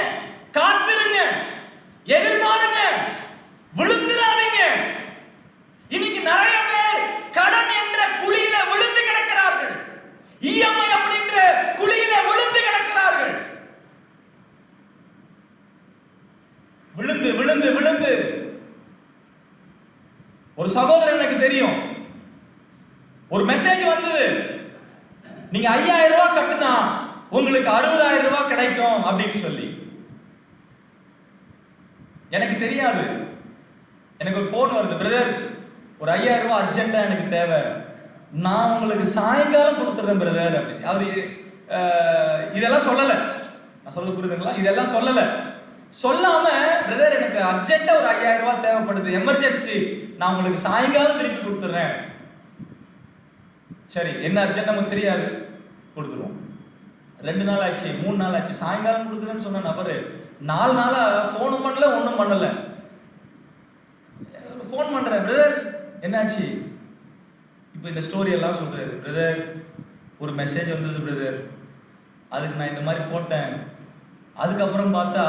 காத்திருங்க, எதிர்பாருங்க, விழுந்துடாதீங்க. இன்னைக்கு நிறைய பேர் கடன் என்ற குழியில விழுந்து கிடக்கிறார்கள். இஎம்ஐ அப்படின்ற குழியில விழுந்து கிடக்கிறார்கள். விழுந்து விழுந்து விழுந்து ஒரு சகோதரன் எனக்கு தெரியும், ஒரு மெசேஜ் வந்தது, நீங்க 5000 ரூபாய் கட்டுனா உங்களுக்கு 60000 ரூபாய் கிடைக்கும் அப்படின்னு சொல்லி. எனக்கு தெரியாது. எனக்கு ஒரு போன் வருது, பிரதர் ஒரு 5000 ரூபாய் அர்ஜென்ட்டா எனக்கு தேவை, நான் உங்களுக்கு சாயங்காலம் கொடுத்துறேன் பிரதர் அப்படின்னு. அவரு இதெல்லாம் சொல்லல. நான் சொல்ல புரியுதுங்களா? இதெல்லாம் சொல்லல. சொல்லாம, பிரதர் எனக்கு அர்ஜென்ட்டா ஒரு 5000 ரூபாய் தேவைப்படுது, எமர்ஜென்சி, நான் உங்களுக்கு சாயங்காலம் திருப்பி கொடுத்துறேன். சரி, என்ன அர்ஜென்ட் நமக்கு தெரியாது, கொடுத்துருவோம். 2 நாள் ஆச்சு, 3 நாள் ஆச்சு, சாயங்காலம் கொடுக்குறேன்னு சொன்ன நபரு 4 நாளா போனும் பண்ணல, ஒன்றும் பண்ணல. போன் பண்றேன், பிரதர் என்னாச்சு? இப்போ இந்த ஸ்டோரி எல்லாம் சொல்றாரு. பிரதர் ஒரு மெசேஜ் வந்தது பிரதர், அதுக்கு நான் இந்த மாதிரி போட்டேன். அதுக்கப்புறம் பார்த்தா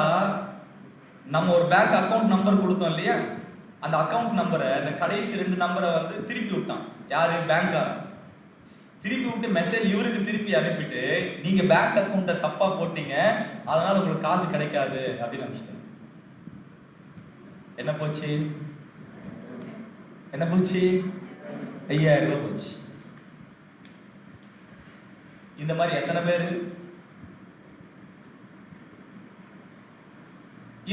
நம்ம ஒரு பேங்க் அக்கௌண்ட் நம்பர் கொடுத்தோம் இல்லையா, அந்த அக்கௌண்ட் நம்பரை, அந்த கடைசி 2 நம்பரை வந்து திருப்பி விட்டான். யாரு? பேங்க்காரன். திருப்பி விட்டு மெசேஜ் இவருக்கு திருப்பி அனுப்பிட்டு, நீங்க பேங்க் அக்கௌண்ட்டை தப்பா போட்டீங்க, அதனால உங்களுக்கு காசு கிடைக்காது அப்படின்னு நினைச்சிட்டேன். என்ன போச்சு? என்ன போச்சு? 5000 ரூபாய் போச்சு. இந்த மாதிரி எத்தனை பேரு?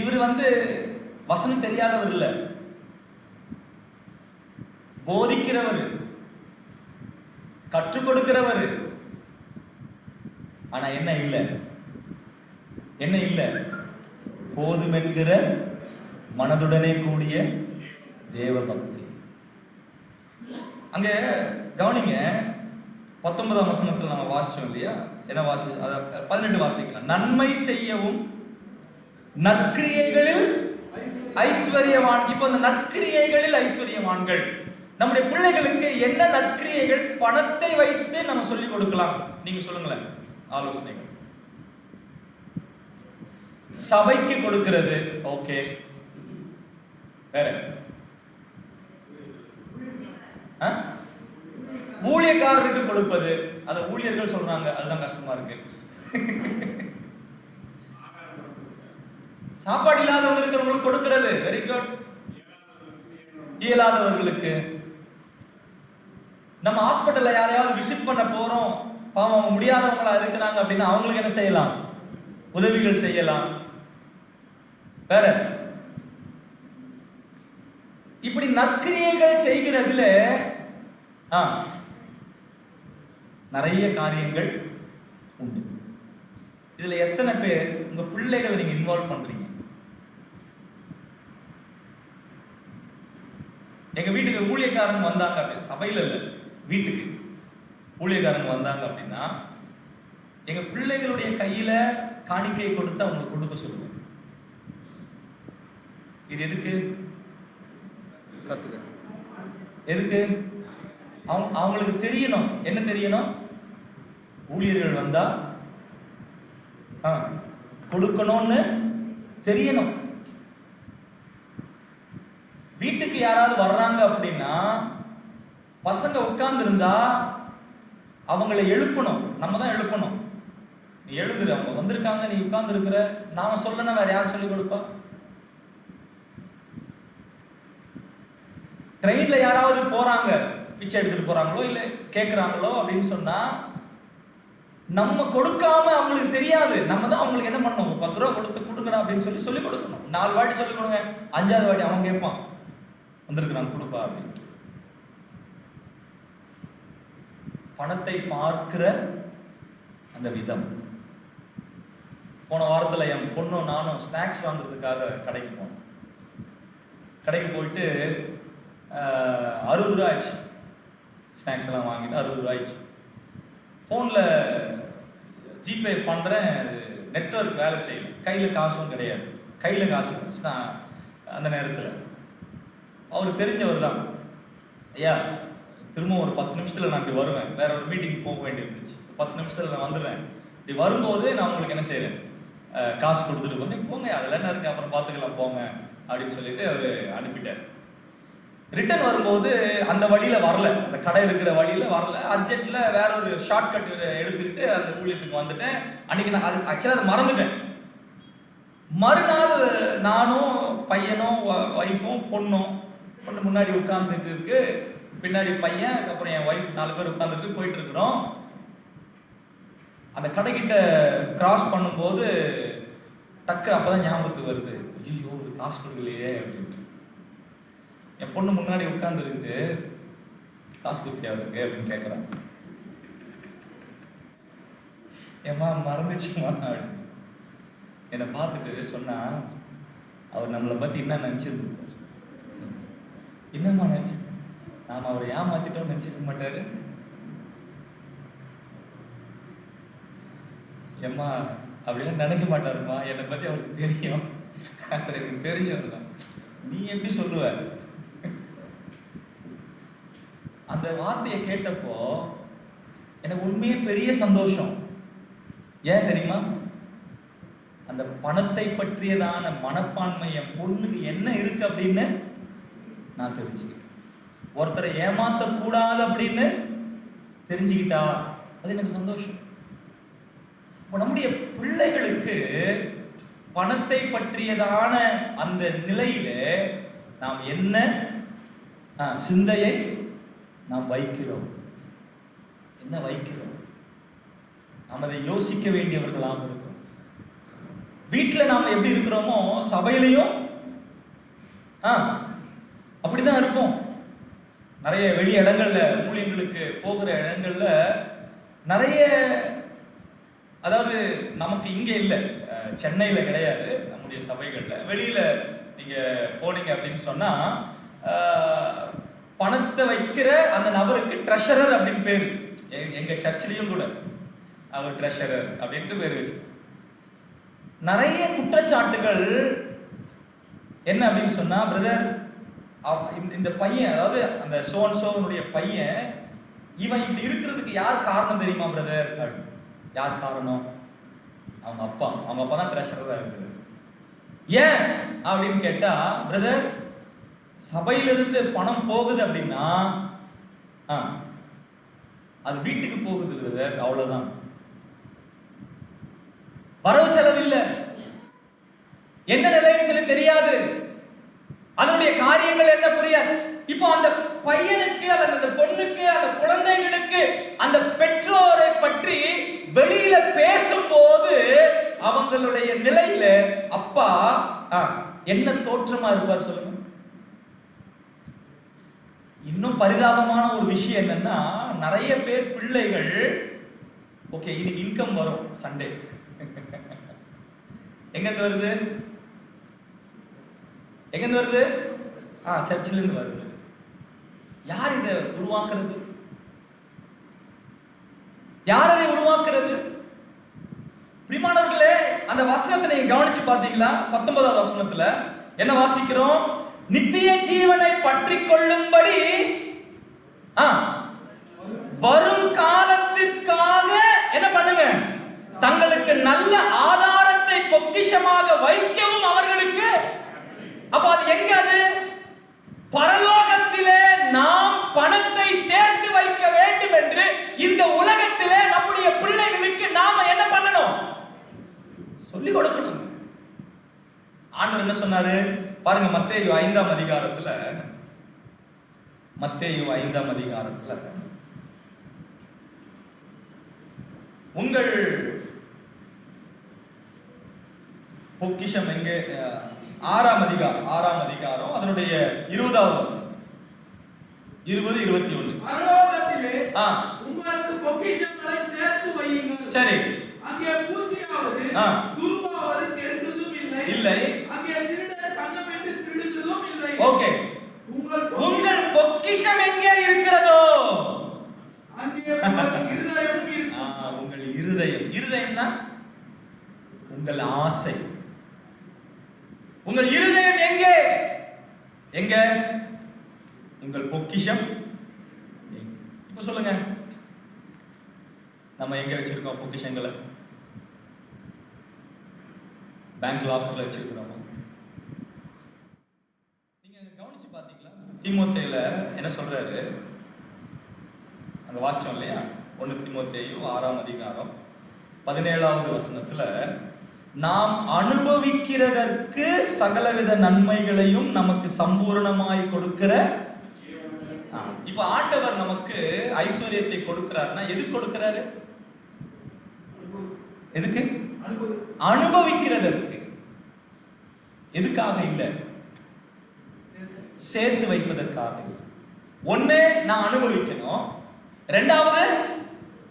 இவர் வந்து வசனம் தெரியாதவர் இல்ல, போதிக்கிறவர், கற்றுக் கொடுக்கிறவர். ஆனா என்ன இல்ல? என்ன இல்ல? போதுமென்கிற மனதுடனே கூடிய தேவ பக்தி. அங்க கவனிங்க, 19ஆம் வசனத்துல நம்ம வாசிச்சோம் இல்லையா? என்ன வாசி? 18 வாசிக்கலாம். நன்மை செய்யவும் நற்கிரியைகளில் ஐஸ்வர்யவான். இப்ப இந்த நற்கிரியைகளில் ஐஸ்வர்யவான்கள், நம்முடைய பிள்ளைகளுக்கு என்ன நற்கிரியைகள் பணத்தை வைத்து நம்ம சொல்லிக் கொடுக்கலாம்? நீங்க சொல்லுங்களேன், ஆலோசனைகள். சபைக்கு கொடுக்கிறது, ஓகே. வேற ஊழியக்காரருக்கு கொடுப்பது, அத ஊழியர்கள் சொல்றாங்க, அதுதான் கஷ்டமா இருக்கு. சாப்பாடு இல்லாதவங்களுக்கு கொடுக்கிறது, வெரி குட். இயலாதவர்களுக்கு, நம்ம ஹாஸ்பிட்டல்ல யாரையாவது விசிட் பண்ண போறோம், பாவம் அவங்க முடியாதவங்களா இருக்கிறாங்க அப்படின்னா அவங்களுக்கு என்ன செய்யலாம்? உதவிகள் செய்யலாம். வேற இப்படி நற்கிரியைகள் செய்கிறதுல நிறைய காரியங்கள் உண்டு. இதுல எத்தனை பேர் உங்க பிள்ளைகளை நீங்க இன்வால்வ் பண்றீங்க? எங்க வீட்டுக்கு ஊழியக்காரங்க வந்தாங்க அப்படி, சபையில இல்ல, வீட்டுக்கு ஊழியக்காரங்க வந்தாங்க அப்படின்னா எங்க பிள்ளைகளுடைய கையில காணிக்கை கொடுத்து அவங்க கொடுக்க சொல்லுவோம். இது எதுக்கு? எதுக்கு? அவங்களுக்கு தெரியணும். என்ன தெரியணும்? ஊழியர்கள் வந்தா கொடுக்கணும்னு தெரியணும். வீட்டுக்கு யாராவது வர்றாங்க அப்படின்னா பசங்க உட்கார்ந்து இருந்தா அவங்களை எழுப்பணும். நம்ம தான் எழுப்பணும். நீ எழுதுற, அவங்க வந்திருக்காங்க, நீ உட்கார்ந்து இருக்கிற, நாம சொல்லணும், வேற யார் சொல்லி கொடுப்பா? ட்ரெயின்ல யாராவது போறாங்க, பிச்சை எடுத்துட்டு போறாங்களோ இல்ல கேட்கிறாங்களோ அப்படின்னு சொன்னா நம்ம கொடுக்காம அவங்களுக்கு தெரியாது. நம்ம தான் அவங்களுக்கு என்ன பண்ணணும், 10 ரூபா கொடுத்து கொடுக்குறா அப்படின்னு சொல்லி கொடுக்கணும். 4 வாட்டி சொல்லி கொடுங்க, 5வது வாட்டி அவன் கேட்பான், வந்திருக்கிறான் கொடுப்பா அப்படின்னு. பணத்தை பார்க்கிற அந்த விதம். போன வாரத்துல என் பொண்ணும் நானும் ஸ்நாக்ஸ் வாங்குறதுக்காக கடைக்கு போனோம். கடைக்கு போயிட்டு 60 ரூபா ஆயிடுச்சு. ஸ்நாக்ஸ் எல்லாம் வாங்கிட்டு 60 ரூபா ஆயிடுச்சு. ஃபோன்ல ஜிபே பண்றேன், நெட்வொர்க் வேலை செய்யல, கையில காசும் கிடையாது. கையில காசு அந்த நேரத்தில் அவருக்கு தெரிஞ்சவர் தான், ஐயா திரும்ப ஒரு 10 நிமிஷத்துல நான் இப்படி வருவேன், வேற ஒரு மீட்டிங் போக வேண்டியிருந்துச்சு, 10 நிமிஷத்துல நான் வந்துடுறேன், இப்படி வரும்போது நான் உங்களுக்கு என்ன செய்யறேன், காசு கொடுத்துட்டு போங்க, போங்க அதில் என்ன இருக்கு, அப்புறம் பார்த்துக்கலாம் போங்க அப்படின்னு சொல்லிட்டு அவர் அனுப்பிட்டார். ரிட்டர்ன் வரும்போது அந்த வழியில வரல, அந்த கடை இருக்கிற வழியில வரல, அர்ஜென்ட்ல வேற ஒரு ஷார்ட்கட் எடுத்துக்கிட்டு அந்த ஊழியத்துக்கு வந்துட்டேன். அன்னைக்கு நான் ஆக்சுவலாக அதை மறந்துட்டேன். மறுநாள் நானும் பையனும் ஒய்ஃபும் பொண்ணு முன்னாடி உட்கார்ந்துட்டு இருக்கு, பின்னாடி பையன், அதுக்கப்புறம் என் ஒய்ஃப் 4 பேர் உட்கார்ந்துட்டு போயிட்டு இருக்கிறோம். அந்த கடைக்கிட்ட கிராஸ் பண்ணும்போது டக்கு அப்பதான் ஞாபகத்துக்கு வருது, ஐயோ ஒரு காசு கொடுக்கலையே அப்படின்ட்டு. என் பொண்ணு முன்னாடி உட்கார்ந்துருக்கு, காசு கொடுத்தியா இருக்கு அப்படின்னு கேட்குறாங்க. ஏம்மா மறந்துச்சுமா அப்படின்னு என்னை பார்த்துட்டு சொன்னா, அவர் நம்மளை பத்தி என்ன நினைச்சிருந்தார், என்னம்மா நினைச்சு, நாம அவரை ஏமாத்திட்டோம் நினைச்சிருக்க மாட்டாரு. ஏம்மா அப்படிலாம் நினைக்க மாட்டாருமா, என்னை பத்தி அவருக்கு தெரியும், எனக்கு தெரிஞ்சவர் தான், நீ எப்படி சொல்லுவ? அந்த வார்த்தையை கேட்டப்போ எனக்கு உண்மையே பெரிய சந்தோஷம். ஏன் தெரியுமா? அந்த பணத்தை பற்றியதான மனப்பான்மை என் பொண்ணுக்கு என்ன இருக்கு அப்படின்னு நான் தெரிஞ்சுக்கிட்டேன். ஒருத்தரை ஏமாத்த கூடாது அப்படின்னு தெரிஞ்சுக்கிட்டா அது எனக்கு சந்தோஷம். நம்முடைய பிள்ளைகளுக்கு பணத்தை பற்றியதான அந்த நிலையில நாம் என்ன சிந்தையை நாம் வைக்கிறோம், என்ன வைக்கிறோம், நாம் அதை யோசிக்க வேண்டியவர்களாக இருக்கிறோம். வீட்டில் நாம் எப்படி இருக்கிறோமோ சபையிலையும் அப்படிதான் இருப்போம். நிறைய வெளி இடங்கள்ல ஊழியங்களுக்கு போகிற இடங்கள்ல நிறைய, அதாவது நமக்கு இங்க இல்லை, சென்னையில கிடையாது, நம்முடைய சபைகள்ல வெளியில நீங்க போனீங்க அப்படின்னு சொன்னா பணத்தை வைக்கிற அந்த நபருக்கு ட்ரெஷரர் அப்படின்னு பேரு. எங்க சர்ச்சிலையும் கூட அவர் ட்ரெஷரர் அப்படின்ட்டு பேரு வச்சு. நிறைய குற்றச்சாட்டுகள் என்ன அப்படின்னு சொன்னா, பிரதர் இந்த பையன், அதாவது அந்த சோனுடைய பையன், இவன் இப்படி இருக்கிறதுக்கு யார் காரணம் தெரியுமா பிரதர்? யார் காரணம்? அவங்க அப்பா தான் ட்ரெஷரரா இருக்குது. ஏன் அப்படின்னு கேட்டா, பிரதர் சபையிலிருந்து பணம் போகுது அப்படின்னா அது வீட்டுக்கு போகுது பிரதர், அவ்வளவுதான், வரவு செலவு இல்லை, என்ன நிலைன்னு சொல்லி தெரியாது, அதனுடைய காரியங்கள் என்ன புரியாது. இப்போ அந்த பையனுக்கு அல்லது அந்த பொண்ணுக்கு அந்த குழந்தைகளுக்கு அந்த பெற்றோரை பற்றி வெளியில பேசும்போது அவங்களுடைய நிலையில அப்பா என்ன தோற்றமா இருப்பார் சொல்லுங்க. இன்னும் பரிதாபமான ஒரு விஷயம் என்னன்னா, நிறைய பேர் பிள்ளைகள் ஓகே இன்னைக்கு இன்கம் வரும் சண்டே எங்க இருந்து வருது? எங்க இருந்து வருது? சர்ச்சில இருந்து வருது. யார் இதை உருவாக்குறது? யார் அதை உருவாக்குறது? பிரியமானவர்களே, அந்த வசனத்தை நீங்க கவனிச்சு பாத்தீங்களா? 19வது வசனத்துல என்ன வாசிக்கிறோம்? நித்திய ஜீவனை பற்றி கொள்ளும்படி வரும் காலத்திற்காக என்ன பண்ணுங்க? தங்களுக்கு நல்ல ஆதாரத்தை பொக்கிஷமாக வைக்கவும் அவர்களுக்கு. அப்ப அது எங்க? அது பரலோகத்திலே நாம் பணத்தை சேர்த்து வைக்க வேண்டும் என்று இந்த உலகத்திலே நம்முடைய பிள்ளைகளுக்கு நாம என்ன பண்ணணும்? சொல்லிக் கொடுக்கணும். ஆண்டவர் என்ன சொன்னாரு பாருங்க, மத்தேயு 5ஆம் அதிகாரத்துல, மத்தேயு 5ஆம் அதிகாரத்துல உங்கள் பொக்கிஷம் எங்கே? 6ஆம் அதிகாரம் அதனுடைய 20வது வசனம், 20, 21. பரலோகத்திலே உங்களுக்கு பொக்கிஷங்களை சேர்த்து வையுங்கள். சரி. அங்கே பூச்சியாவது துருவாவது கெடுக்கிறதும் இல்லை. அங்கே திருடர் கன்னமிட்டு திருடுகிறதும் இல்லை. ஓகே. உங்கள் பொக்கிஷம் எங்கே இருக்கிறதோ அங்கே உங்கள் இருதயமும் இருக்கும். உங்கள் இருதயம்னா உங்கள் ஆசை. உங்கள் இருதயம் எங்கே? எங்க? உங்கள் பொக்கிஷம். இப்ப சொல்லுங்க, நம்ம எங்க வச்சிருக்கோம் பொக்கிஷங்களை? பேங்க் லாக்கர்ல வச்சிருக்கிறோம். நீங்க கவனிச்சு பாத்தீங்களா? தீமோத்தேயுல என்ன சொல்றாரு? அங்க வாசிச்சோம் இல்லையா? 1 தீமோத்தேயு 6ஆம் அதிகாரம் 17வது வசனத்துல, நாம் அனுபவிக்கிறதற்கு சகலவித நன்மைகளையும் நமக்கு சம்பூர்ணமாய் கொடுக்கிற. இப்ப ஆண்டவர் நமக்கு ஐஸ்வர்யத்தை கொடுக்கிறார்னா எதுக்கு கொடுக்கிறாரு? எதுக்கு? அனுபவிக்கிறதற்கு. எதுக்காக இல்ல? சேர்த்து வைப்பதற்காக. ஒண்ணு நான் அனுபவிக்கணும், ரெண்டாவது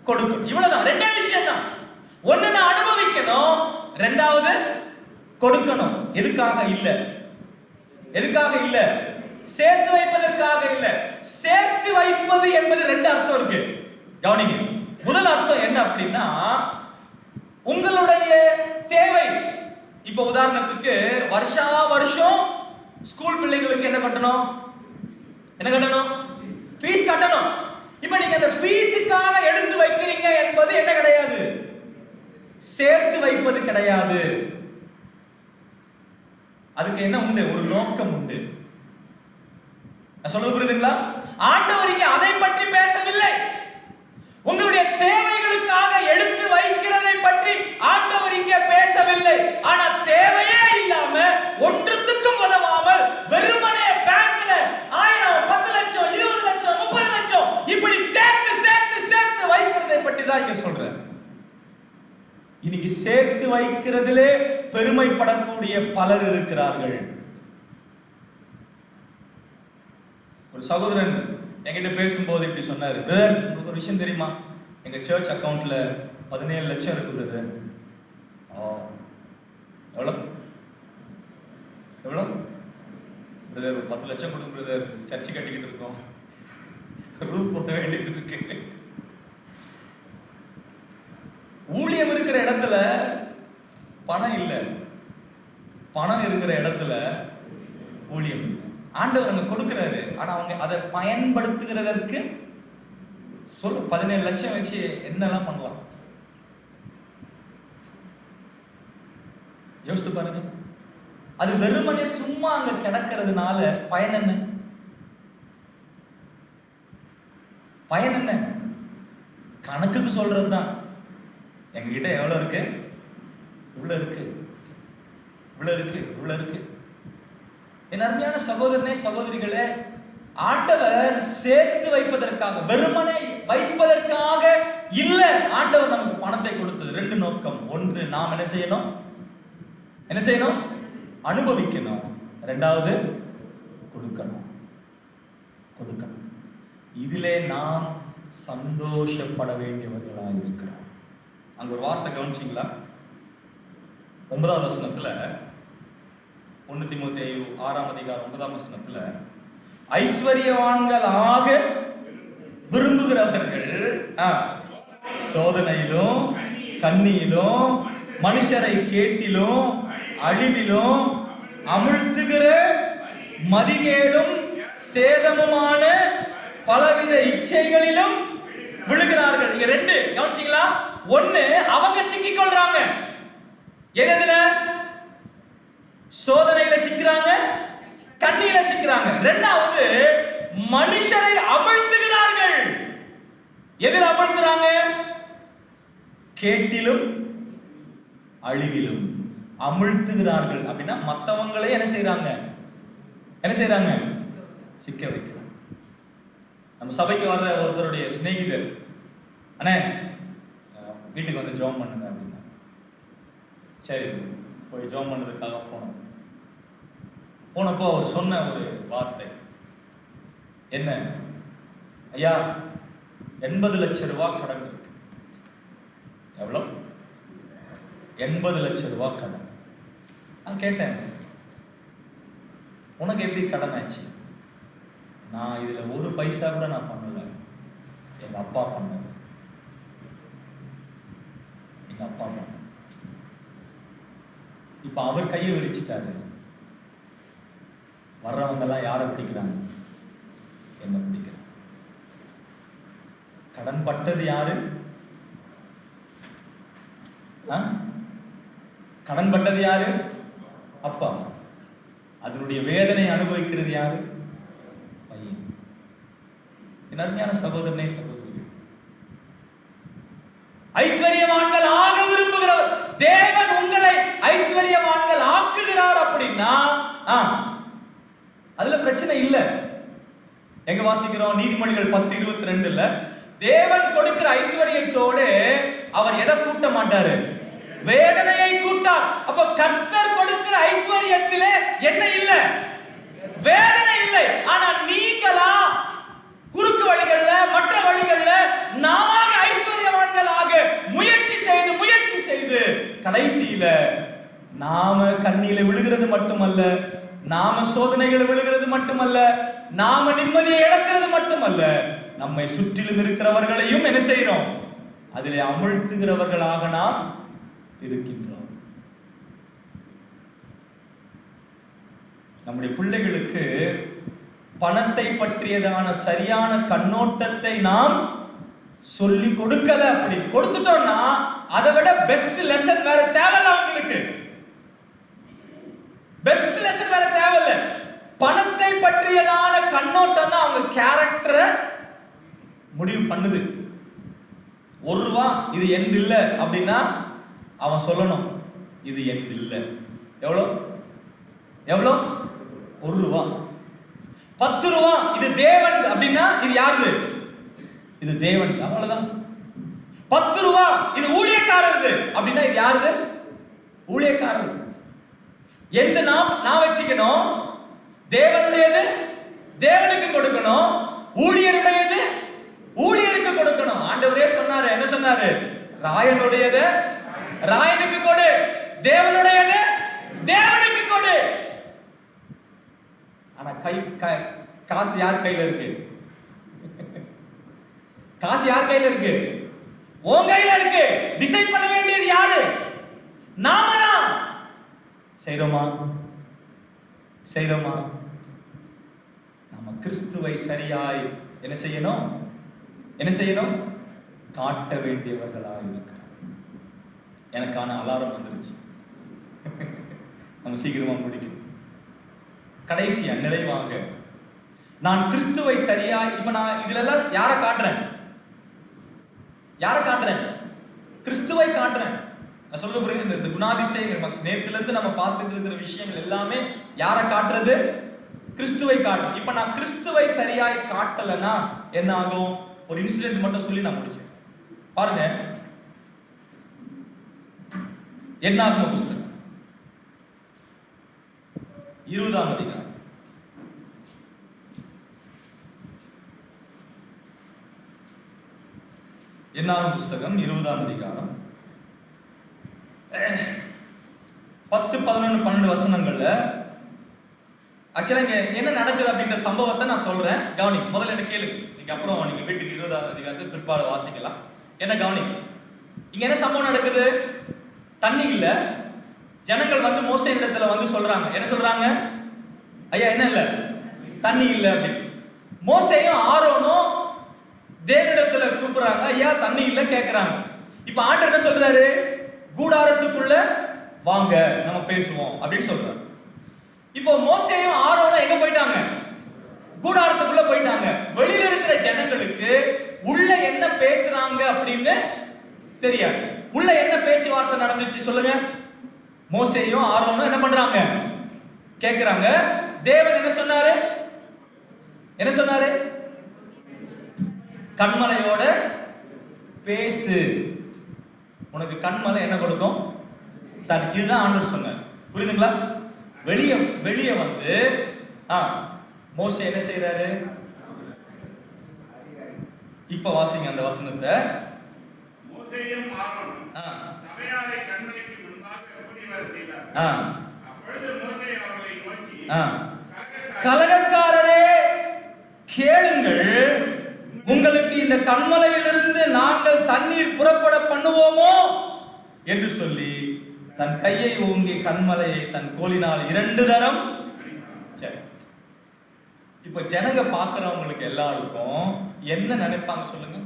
கொடுக்கணும். இவ்வளவுதான், ரெண்டே விஷயம் தான். ஒண்ணு நான் அனுபவிக்கணும், ரெண்டாவது கொடுக்கணும். எதுக்காக இல்ல? எதுக்காக இல்ல? சேர்த்து வைப்பதற்காக இல்ல. சேர்த்து வைப்பது என்பது 2 அர்த்தம் இருக்கு, கவனிங்க. முதல் அர்த்தம் என்ன அப்படின்னா, உங்களுடைய தேவை. இப்ப உதாரணத்துக்கு வருஷா வருஷம் ஸ்கூல் பிள்ளைங்களுக்கு என்ன கட்டணும்? ஃபீஸ் கட்டணும். இப்ப நீங்க அந்த ஃபீஸுக்காக எடுத்து வைக்கிறீங்க என்பது என்ன கிடையாது? சேர்த்து வைப்பது கிடையாது. அதுக்கு என்ன உண்டு? ஒரு நோக்கம் உண்டு. சொல்ல புரியுதுங்களா? ஆண்டவர் இங்கே அதை பற்றி பேசவில்லை. உங்களுடைய தேவைகளுக்காக எடுத்து வைக்கிறதை பற்றி ஆண்டவர் இங்கே பேசவில்லை. ஆனா தேவையே இல்லாம ஒன்றுத்துக்கும் உதவாமல் வெறுமனே பேங்க்ல 1000, 10 லட்சம், 20 லட்சம், 30 லட்சம் இப்படி சேர்த்து சேர்த்து சேர்த்து வைக்கிறதை பற்றி தான் இங்க சொல்றேன். இன்னைக்கு சேர்த்து வைக்கிறதிலே பெருமைப்படக்கூடிய பலர் இருக்கிறார்கள். ஒரு சகோதரன் என்கிட்ட பேசும்போது இப்படி சொன்னாரு, உங்களுக்கு ஒரு விஷயம் தெரியுமா? எங்க சர்ச் அக்கவுண்ட்ல 17 லட்சம் இருக்கு பிரதர். எவ்வளவு பிரதர்? 10 லட்சம் கொடுங்க பிரதர், சர்ச்சு கட்டிக்கிட்டு இருக்கோம், ரூப் போட வேண்டியது இருக்கு. ஊழியம் இருக்கிற இடத்துல பணம் இல்லை, பணம் இருக்கிற இடத்துல ஊழியம். ஆண்டவர் அங்க கொடுக்கிறாரு, ஆனா அவங்க அதை பயன்படுத்துகிறதற்கு சொல்லு 17 லட்சம் வச்சு என்னெல்லாம் பண்ணலாம் யோசித்து பாருங்க. அது வெறுமனே சும்மா அங்க கிடக்கிறதுனால பயன் என்ன? பயன் என்ன? கணக்குக்கு சொல்றதுதான். எங்ககிட்ட எவ்வளவு இருக்கு? இவ்வளவு இருக்கு, இவ்வளவு இருக்கு, இவ்வளவு இருக்கு. என் அருமையான சகோதரனே சகோதரிகளே, ஆண்டவர் சேர்த்து வைப்பதற்காக, வெறுமனே வைப்பதற்காக இல்ல ஆண்டவர் நமக்கு பணத்தை கொடுத்தது. 2 நோக்கம். ஒன்று, நாம் என்ன செய்யணும்? அனுபவிக்கணும். 2வது கொடுக்கணும். இதிலே நாம் சந்தோஷப்பட வேண்டியவர்களாக இருக்கிறோம். அங்க ஒரு வார்த்தை கவனிச்சீங்களா? 9வது வசனத்துல 1 தீமோத்தேயு 6ஆம் அதிகாரம் 9ஆம் வசனத்துல ஐஸ்வர்யவான்களாக விரும்புகிறவர்கள் சோதனையிலும் கண்ணியிலும் மனுஷரை கேட்டிலும் அழிவிலும் அமிழ்த்துகிற மதிகேடும் சேதமுமான பலவித இச்சைகளிலும் விழுகிறார்கள். இங்க 2 கவனிச்சீங்களா? 1 அவங்க சிக்கிக் கொள்றாங்க. எதுல? சோதனையில சிக்கிறாங்க, கண்ணியில சிக்கிறாங்க. 2வது மனுஷரை அமிழ்த்துகிறார்கள். எதில் அமிழ்த்துறாங்க? கேட்டிலும் அழிவிலும் அமிழ்த்துகிறார்கள். அப்படின்னா மத்தவங்களே என்ன செய்யறாங்க? சிக்க வைக்கிறாங்க. நம்ம சபைக்கு வர்ற ஒருத்தருடைய சிநேகிதர், அண்ணே வீட்டுக்கு வந்து ஜெபம் பண்ணுங்க அப்படின்னா, சரி போய் ஜெபம் பண்ணதுக்காக போனப்போ அவர் சொன்ன ஒரு வார்த்தை என்ன? ஐயா 80 லட்சம் ரூபாய் கடன் இருக்கு. எவ்வளவு? 80 லட்சம் ரூபாய் கடன். நான் கேட்டேன், உனக்கு எப்படி கடன் ஆச்சு? நான் இதுல ஒரு பைசா கூட நான் பண்ணல, எங்க அப்பா பண்ண. இப்ப அவர் கையை விரிச்சிட்டாரு. வர்றவங்க எல்லாம் யாரை பிடிக்கிறாங்க? என்ன பிடிக்கிறாங்க? கடன் பட்டது யாரு? கடன் பட்டது யாரு? அப்பா. அதனுடைய வேதனை அனுபவிக்கிறது யாரு? பையன். என் அருமையான சகோதரனே, சகோதரி, ஐஸ்வர்யவான்கள் ஆக விரும்புகிறவர் தேவன் உங்களை ஐஸ்வர்யவான்கள் ஆக்குகிறார் அப்படின்னா அதுல பிரச்சனை இல்ல. எங்க வாசிக்கிறோம்? நீதிமொழிகள் 10:22 தேவன் கொடுக்கிற ஐஸ்வர்யத்தோடு அவர் எதை கூட்ட மாட்டாரு? வேதனையை கூட்டார். அப்ப கர்த்தர் கொடுக்கிற ஐஸ்வர்யத்திலே என்ன இல்ல? வேதனை இல்லை. ஆனா நீங்களா குறுக்கு வழிகள்ல, மற்ற வழிகள்ல நாம ஐஸ்வர்யவான்களாக முயற்சி செய்து கடைசியில நாம கண்ணியில விழுகிறது மட்டுமல்ல, நாம சோதனைகள் விழுகிறது மட்டுமல்ல, நாம நிம்மதியை இழக்கிறது மட்டுமல்ல, நம்மை சுற்றிலும் இருக்கிறவர்களையும் என்ன செய்யறோம்? அதிலே அமிழ்த்துகிறவர்களாக நாம் இருக்கின்றோம். நம்முடைய பிள்ளைகளுக்கு பணத்தை பற்றியதான சரியான கண்ணோட்டத்தை நாம் சொல்லி கொடுக்கல. அப்படி கொடுத்துட்டோம்னா அதை விட பெஸ்ட் லெசன் வேற தேவையில்ல. அவங்களுக்கு பெஸ்ட் லெசன் வேற தேவையில்ல. பணத்தை பற்றியதான கண்ணோட்டம் தான் அவங்க கேரக்டரை முடிவு பண்ணுது. ₹1 இது எந்த இல்ல அப்படின்னா அவன் சொல்லணும் இது எந்த இல்ல. எவ்வளவு? ₹1. ₹10 இது தேவன் அப்படின்னா இது யாரு? இது தேவன். அவ்வளவுதான். ₹10 இது ஊழியக்காரர் அப்படின்னா இது யாரு? ஊழியக்காரர். எந்த நான் வச்சுக்கணும்? தேவனுடையது தேவனுக்கு கொடுக்கணும், ஊழியருடையது ஊழியருக்கு கொடுக்கணும். ஆண்டவரே சொன்னாரு, என்ன சொன்னாரு? ராயனுடையது ராயனுக்கு கொடு, தேவனுடையது தேவனுக்கு கொடு. ஆனா காசு யார் கையில இருக்கு? காசு யார் கையில இருக்கு? உன் கையில இருக்கு. டிசைட் பண்ண வேண்டியது யாரு? நாம தான். செய்றோமா? நாம கிறிஸ்துவை சரியாய் என்ன செய்யணும்? காட்ட வேண்டியவர்களாய் இருக்கிறோம். எனக்கான அலாரம் வந்துருச்சு. நம்ம சீக்கிரமா முடிக்கணும். கடைசியா நிறைவாக நான் கிறிஸ்துவை சரியாய், இப்ப நான் இதுல எல்லாம் யாரை காட்டுறேன்? கிறிஸ்துவை காட்டுறேன். நான் சொல்ல புரியுது. இந்த குணாதிசயங்கள் நேரத்துல இருந்து நம்ம பார்த்துட்டு இருக்கிற விஷயங்கள் எல்லாமே யாரை காட்டுறது? கிறிஸ்துவை காட்டும். இப்ப நான் கிறிஸ்துவை சரியாய் காட்டலன்னா என்ன ஆகும்? ஒரு இன்சிடென்ட் மட்டும் சொல்லி நான் முடிச்சேன். பாருங்க, என்னாகும புஸ்தகம் 20ஆம் அதிகாரம். என்னாகும் புஸ்தகம் 20ஆம் அதிகாரம் 10, 11, 12 வசனங்கள்ல ஆக்சுவலா இங்க என்ன நடக்குது அப்படின்ற சம்பவத்தை நான் சொல்றேன். கவனி. முதல்ல என்ன கேளு. நீங்க அப்புறம் நீங்க வீட்டுக்கு 20ஆவது அதிகாரத்தை பிற்பாடு வாசிக்கலாம். என்ன கவனி. இங்க என்ன சம்பவம் நடக்குது? தண்ணி இல்ல. ஜனங்கள் வந்து மோசே இடத்துல வந்து சொல்றாங்க. என்ன சொல்றாங்க? ஐயா என்ன இல்ல? தண்ணி இல்ல அப்படி. மோசேயும் ஆரோனும் தேவனிடத்துல கூப்பிடுறாங்க. ஐயா தண்ணி இல்ல கேக்குறாங்க. இப்ப ஆண்டவர் என்ன சொல்றாரு? கூடாரத்துக்குள்ள வாங்க நம்ம பேசுவோம் அப்படின்னு சொல்றாரு. இப்போ மோசேயும் ஆரோனும் எங்க போயிட்டாங்க? கூடாரத்துக்குள்ள போயிட்டாங்க. வெளியில இருக்கிற ஜனங்களுக்கு உள்ள என்ன பேசுறாங்க அப்படின்னு தெரியாது. உள்ள என்ன பேச்சுவார்த்தை நடந்துச்சு சொல்லுங்க. மோசேயும் ஆரோனும் என்ன பண்றாங்க? கேக்குறாங்க. தேவன் என்ன சொன்னாரு? என்ன சொன்னாரு? கண்மலையோட பேசு, உனக்கு கண்மலை என்ன கொடுக்கும்? இதுதான் ஆண்டவர் சொன்னார். புரியுதுங்களா? வெளியே வந்து மோசே என்ன செய்யறாரு? இப்ப வாசிங்க அந்த வசனத்தை. மோசேயும் ஆரோனும் சபையாரை கண்மலைக்கு முன்பாக கூடி வர செய்தார். அப்பொழுது மோசே அவர்களை நோக்கி, கலகக்காரரே கேளுங்கள், உங்களுக்கு இந்த கண்மலையிலிருந்து நாங்கள் தண்ணீர் புறப்பட பண்ணுவோமோ என்று சொல்லி தன் கையை ஓங்கி கண்மலையை தன் கோலினால் 2 தரம். சரி, இப்ப ஜனங்க பாக்குறவங்களுக்கு எல்லாருக்கும் என்ன நினைப்பாங்க சொல்லுங்க?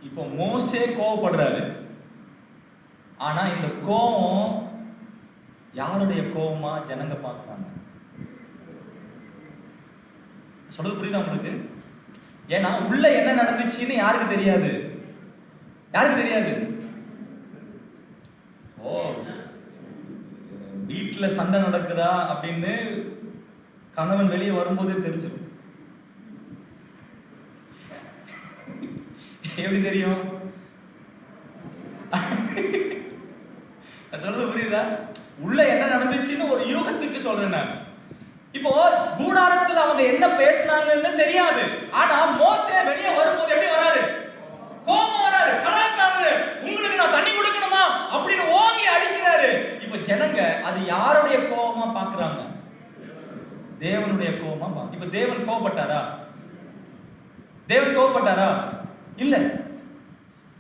இப்போ மோசே கோவப்படுறாரு. ஆனா இந்த கோபம் யாருடைய கோபமா ஜனங்க பார்க்கறாங்க? சொல்றது புரியுதா உங்களுக்கு? ஏன்னா உள்ள என்ன நடந்துச்சுன்னு யாருக்கு தெரியாது. யாருக்கு தெரியாது? ஓ, வீட்டுல சண்டை நடக்குதா அப்படின்னு கணவன் வெளியே வரும்போதே தெரிஞ்சிடும். எப்படி தெரியும்? சொல்றது புரியுதா? உள்ள என்ன நடந்துச்சுன்னு ஒரு யூகத்துக்கு சொல்றேன் நான். இப்போ கூடாரத்துல அவங்க என்ன பேசினாங்கன்னு தெரியாது. ஆனா மோசே வெளியே வரும்போது எப்படி வராரு? கோபம் வராரு. கலாக்காரரு, உங்களுக்கு நான் தண்ணி கொடுக்கணுமா அப்படின்னு ஓங்கி அடிக்கிறாரு. இப்ப ஜனங்க அது யாருடைய கோபமா பாக்குறாங்க? தேவனுடைய கோபமா. இப்ப தேவன் கோபப்பட்டாரா? தேவன் கோபப்பட்டாரா? இல்ல.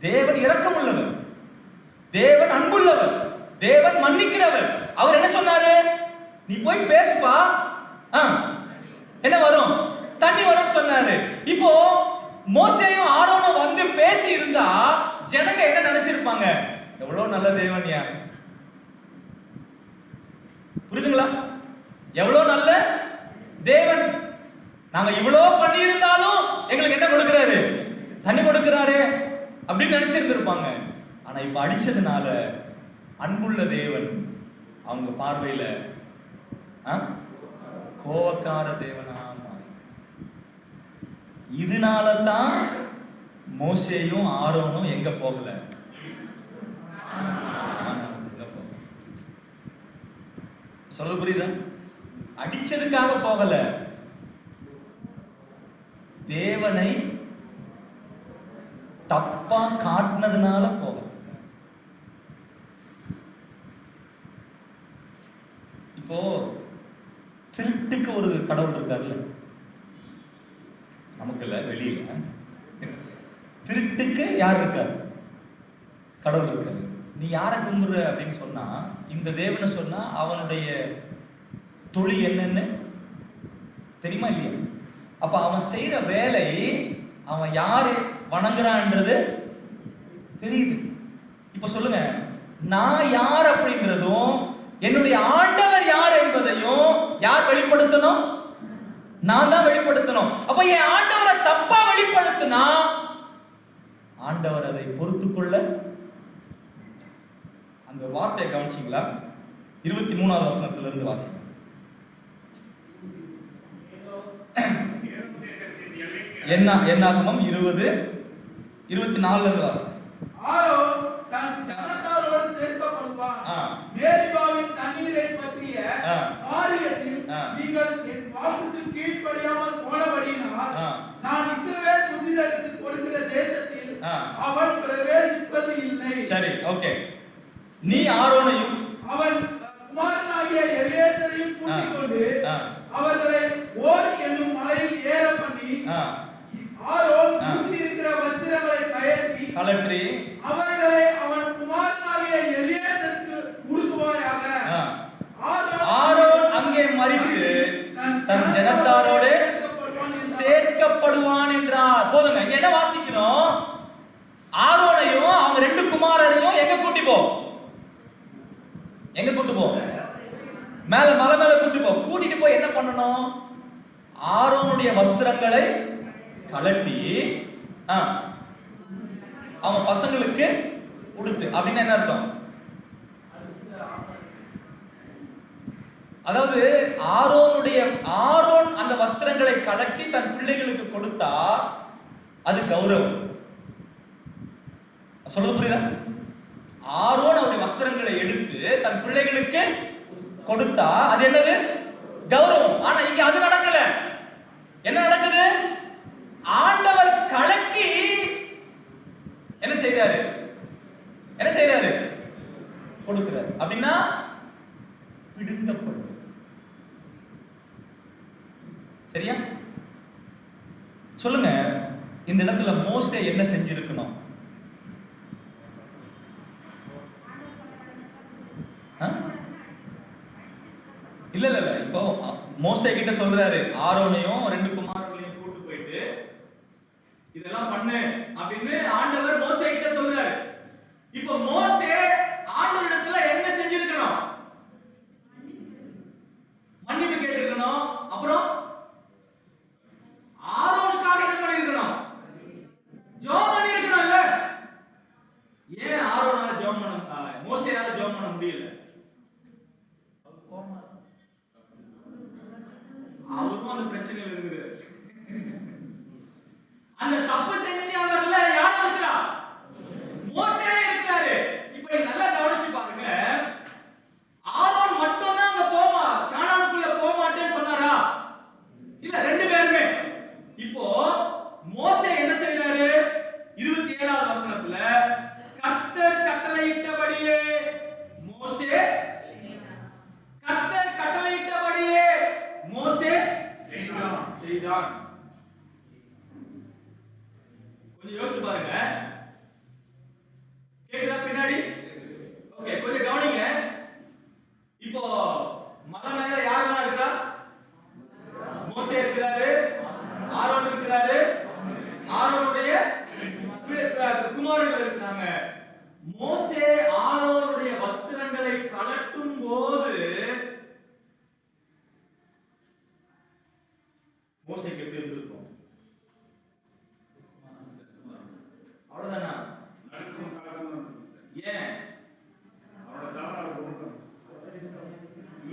தேவன் இரக்கமுள்ளவர், தேவன் அன்புள்ளவர், தேவன் மன்னிக்கிறவர். அவர் என்ன சொன்னாரு? நீ போய் பேசுப்பா, என்ன வரும்? தண்ணி வரும் சொன்னாரு. இப்போ மோசேயும் ஆரோனும் வந்து பேசி இருந்தா ஜனங்க என்ன நினைச்சிருப்பாங்க? எவ்வளவு நல்ல தேவன் யா. புரியுதுங்களா? எவ்வளவு நல்ல தேவன். நாங்க இவ்வளவு பண்ணி இருந்தாலும் எங்களுக்கு என்ன கொடுக்கிறாரு? தண்ணி கொடுக்கிறாரு அப்படின்னு நினைச்சிருந்திருப்பாங்க. ஆனா இப்ப அடிச்சதுனால அன்புள்ள தேவன் அவங்க பார்வையில கோவக்கார தேவனா மாறி. இதனால தான் மோசேயும் ஆரோனும் எங்க போகல? சொல்றது புரியுதா? அடிச்சதுக்காக போகல, தேவனை தப்பா காட்டினதுனால போகல. இப்போ திருட்டுக்கு ஒரு கடவுள் இருக்காருல்ல, நமக்கு இல்ல, வெளியில திருட்டுக்கு யார் இருக்காரு? கடவுள் இருக்காரு. நீ யாரை கும்பிடுற அப்படின்னு சொன்னா, இந்த தேவனை சொன்னா அவனுடைய தொழில் என்னன்னு தெரியுமா இல்லையா? அப்ப அவன் செய்யற வேலை, அவன் யாரு வணங்குறான்ன்றது தெரியுது. இப்ப சொல்லுங்க, நான் யார் அப்படின்றதும் என்னுடைய ஆண்டவர் யார் என்பதையும் யார் வெளிப்படுத்தணும்? நான் தான் வெளிப்படுத்தணும். அப்ப என் ஆண்டவரை தப்பா வெளிப்படுத்தினா ஆண்டவர் அதை பொறுத்துக்கொள்ள. அந்த வார்த்தையை கவனிச்சீங்களா? 23வது வசனத்துல இருந்து வாசிங்க. என்னாகமம் 20:24 இருந்து வாசிங்க. ஆரோன் தன் ஜனத்தாரோடு சேர்க்கப்படுவான். மேரிபாவின் தண்ணீரை பற்றிய காரியத்தில் நீங்கள் என் வாக்குக்கு கீழ்ப்படியாமல் போனபடியினால் நான் இஸ்ரவேல் புத்திரருக்கு கொடுக்கிற அவன் பிரவேசிப்பது இல்லை. சரி, ஓகே. நீ ஆரோனையும் அவன் குமாரனாகிய எலியாசரையும் கூட்டிக் கொண்டு அவர்களை ஓர் என்னும் மலையில் ஏற பண்ணி ஆரோன் உடுத்தியிருக்கிற வஸ்திரங்களை கழற்றி அவர்களை அவன் குமாரனாகிய எலியாசருக்கு உடுத்துவாயாக. ஆரோன் அங்கே மரித்து தன் ஜனத்தாரோடு சேர்க்கப்படுவான் என்றார். போதுங்க, இங்க என்ன வாசிக்கிறோம்? ஆரோனையும் அவங்க 2 குமாரரையும் எங்க கூட்டி போ? எங்க கூட்டி போ? மேல மலை மேல கூட்டி போ. கூட்டிட்டு போய் என்ன பண்ணணும்? ஆரோனுடைய வஸ்திரங்களை கழட்டி அவங்க பசங்களுக்கு உடுத்து. அப்படின்னு என்ன அர்த்தம்? அதாவது ஆரோன் அந்த வஸ்திரங்களை கழட்டி தன் பிள்ளைகளுக்கு கொடுத்தா அது கௌரவம். சொல்றது புரியுதா? ஆரோன் அவருடைய வஸ்திரங்களை எடுத்து தன் பிள்ளைகளுக்கு கொடுத்தா அது என்னது? கௌரவம். ஆனா இங்க அது நடக்கல. என்ன நடக்குது? ஆண்டவர் கழட்டி என்ன செய்றாரு? கொடுக்கிறார். அப்படின்னா பிடுங்கப்படும். சரியா? சொல்லுங்க, இந்த இடத்துல மோசே என்ன செஞ்சிருக்கணும்? இல்ல இப்போ மோசே கிட்ட சொல்றாரு, ஆரோனையும் 2 குமாரர்களையும் கூட்டு போயிட்டு இதெல்லாம் பண்ணு அப்படின்னு ஆண்டவர் மோசே கிட்ட சொல்றாரு. இப்போ மோசே ஆண்டவரிடத்துல என்ன செஞ்சிருக்கணும்? மன்னிப்பு கேட்டிருக்கணும். அப்புறம் ஆரோனுக்காக என்ன பண்ணிருக்கணும்? ஜெபம் பண்ணிருக்கணும். இல்ல, ஏன் ஆரோனால ஜெபம் பண்ண, மோசேயால ஜெபம் பண்ண முடியல? அவரும் அந்த பிரச்சனையில இருக்கிறார். அந்த தப்பு செஞ்சவர்ல யார் இருக்கிறா? மோசே இருக்கிறாரு. இப்போ நல்லா கவனிச்சு பாருங்க. ஆரோன் மட்டும் தான் அங்க கானானுக்குள்ள போக மாட்டேன்னு சொன்னாரா? இல்ல, 2 பேருமே. இப்போ மோசே என்ன செய்றாரு? 27வது வசனத்துல கர்த்தர் கட்டளையிட்டபடியே மோசே செய்தான். கொஞ்சம் யோசிச்சு பாருங்க. கேக்குதா பின்னாடி? ஓகே, கொஞ்சம் கவனிங்க. இப்போ மலை மேல யாரெல்லாம் இருக்கா? மோசே இருக்கிறாரு, ஆரோன் இருக்கிறாரு, ஆரோனுடைய குமாரர்கள் இருக்கிறாங்க. மோசே ஆரோனுடைய வஸ்திரங்களை கழட்டும் போது மோசேக்கு எப்படி இருந்திருக்கும்? அவ்வளவுதானா? ஏன்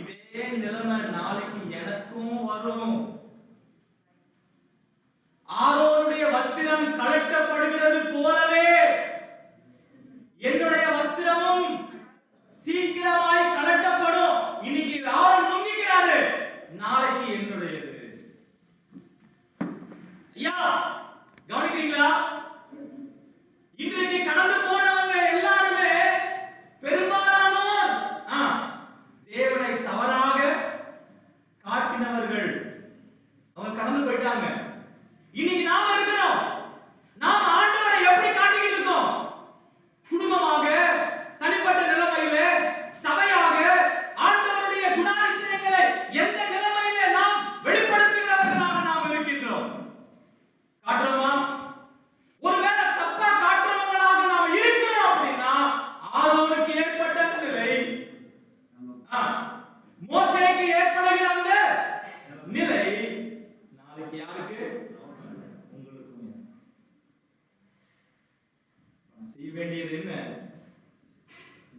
இதே நிலைமை நாளைக்கு எனக்கும் வரும். ஆரோனுடைய வஸ்திரம் கழட்டப்படுகிறது போலவே என்னுடைய வஸ்திரமும் சீக்கிரமாய் கழட்டப்படும். இன்னைக்கு ஆரோன் முந்திக்கிறாரு, நாளைக்கு என்னுடையது. ஐயா, கவனிக்கிறீங்களா? இன்றைக்கு கடந்து போனவங்க எல்லாருமே பெரும்பாலானோர் தேவனை தவறாக காட்டினவர்கள். அவங்க கடந்து போயிட்டாங்க. இன்னைக்கு நாம இருக்கிறோம். நாம ஆண்டவரை எப்படி காட்டிக்கிட்டு இருக்கோம்? குடும்பமாக, தனிப்பட்ட நிலைமையில, சபையாக ஆண்டவருடைய குணாதிசயங்களை எந்த நிலைமையில நாம் வெளிப்படுத்துகிறவர்களாக நாம் இருக்கின்றோம்? காட்டுறோமா? ஒருவேளை தப்பா காட்டுறவங்களாக நாம் இருக்கிறோம் அப்படின்னா ஆரோனுக்கு ஏற்பட்ட நிலை மோசேக்கு ஏற்படுகிற அந்த நிலை நாளைக்கு யாருக்கு? உங்களுக்கு. செய்ய வேண்டியது என்ன?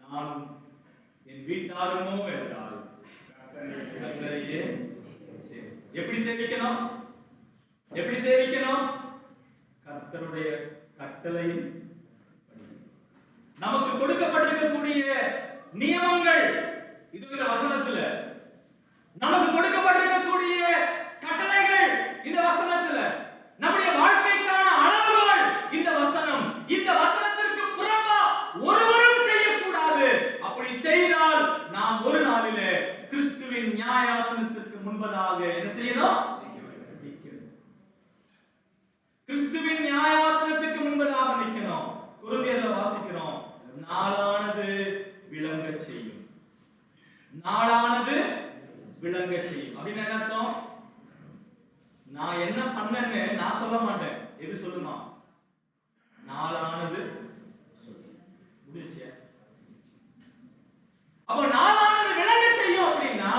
நானும் என் வீட்டாருமோ என்றால் கர்த்தரையே எப்படி சேவிக்கணும்? எப்படி சேவிக்கணும்? கர்த்தருடைய கட்டளையின் நமக்கு கொடுக்கப்பட்டிருக்கக்கூடிய நியமங்கள் இது இந்த வசனத்துல, நமக்கு கொடுக்கப்பட்டிருக்கக்கூடிய கட்டளைகள் இந்த வசனத்துல, நம்முடைய வாழ்க்கைக்கான அளவுகள் இந்த வசனம். செய்யும். அப்படின்னு என்ன அர்த்தம்? நான் என்ன பண்ணேன்னு நான் சொல்ல மாட்டேன். எது சொல்லுமா? நாளானது முடிஞ்சே. அப்ப நாளானது விளங்க செய்யும் அப்படின்னா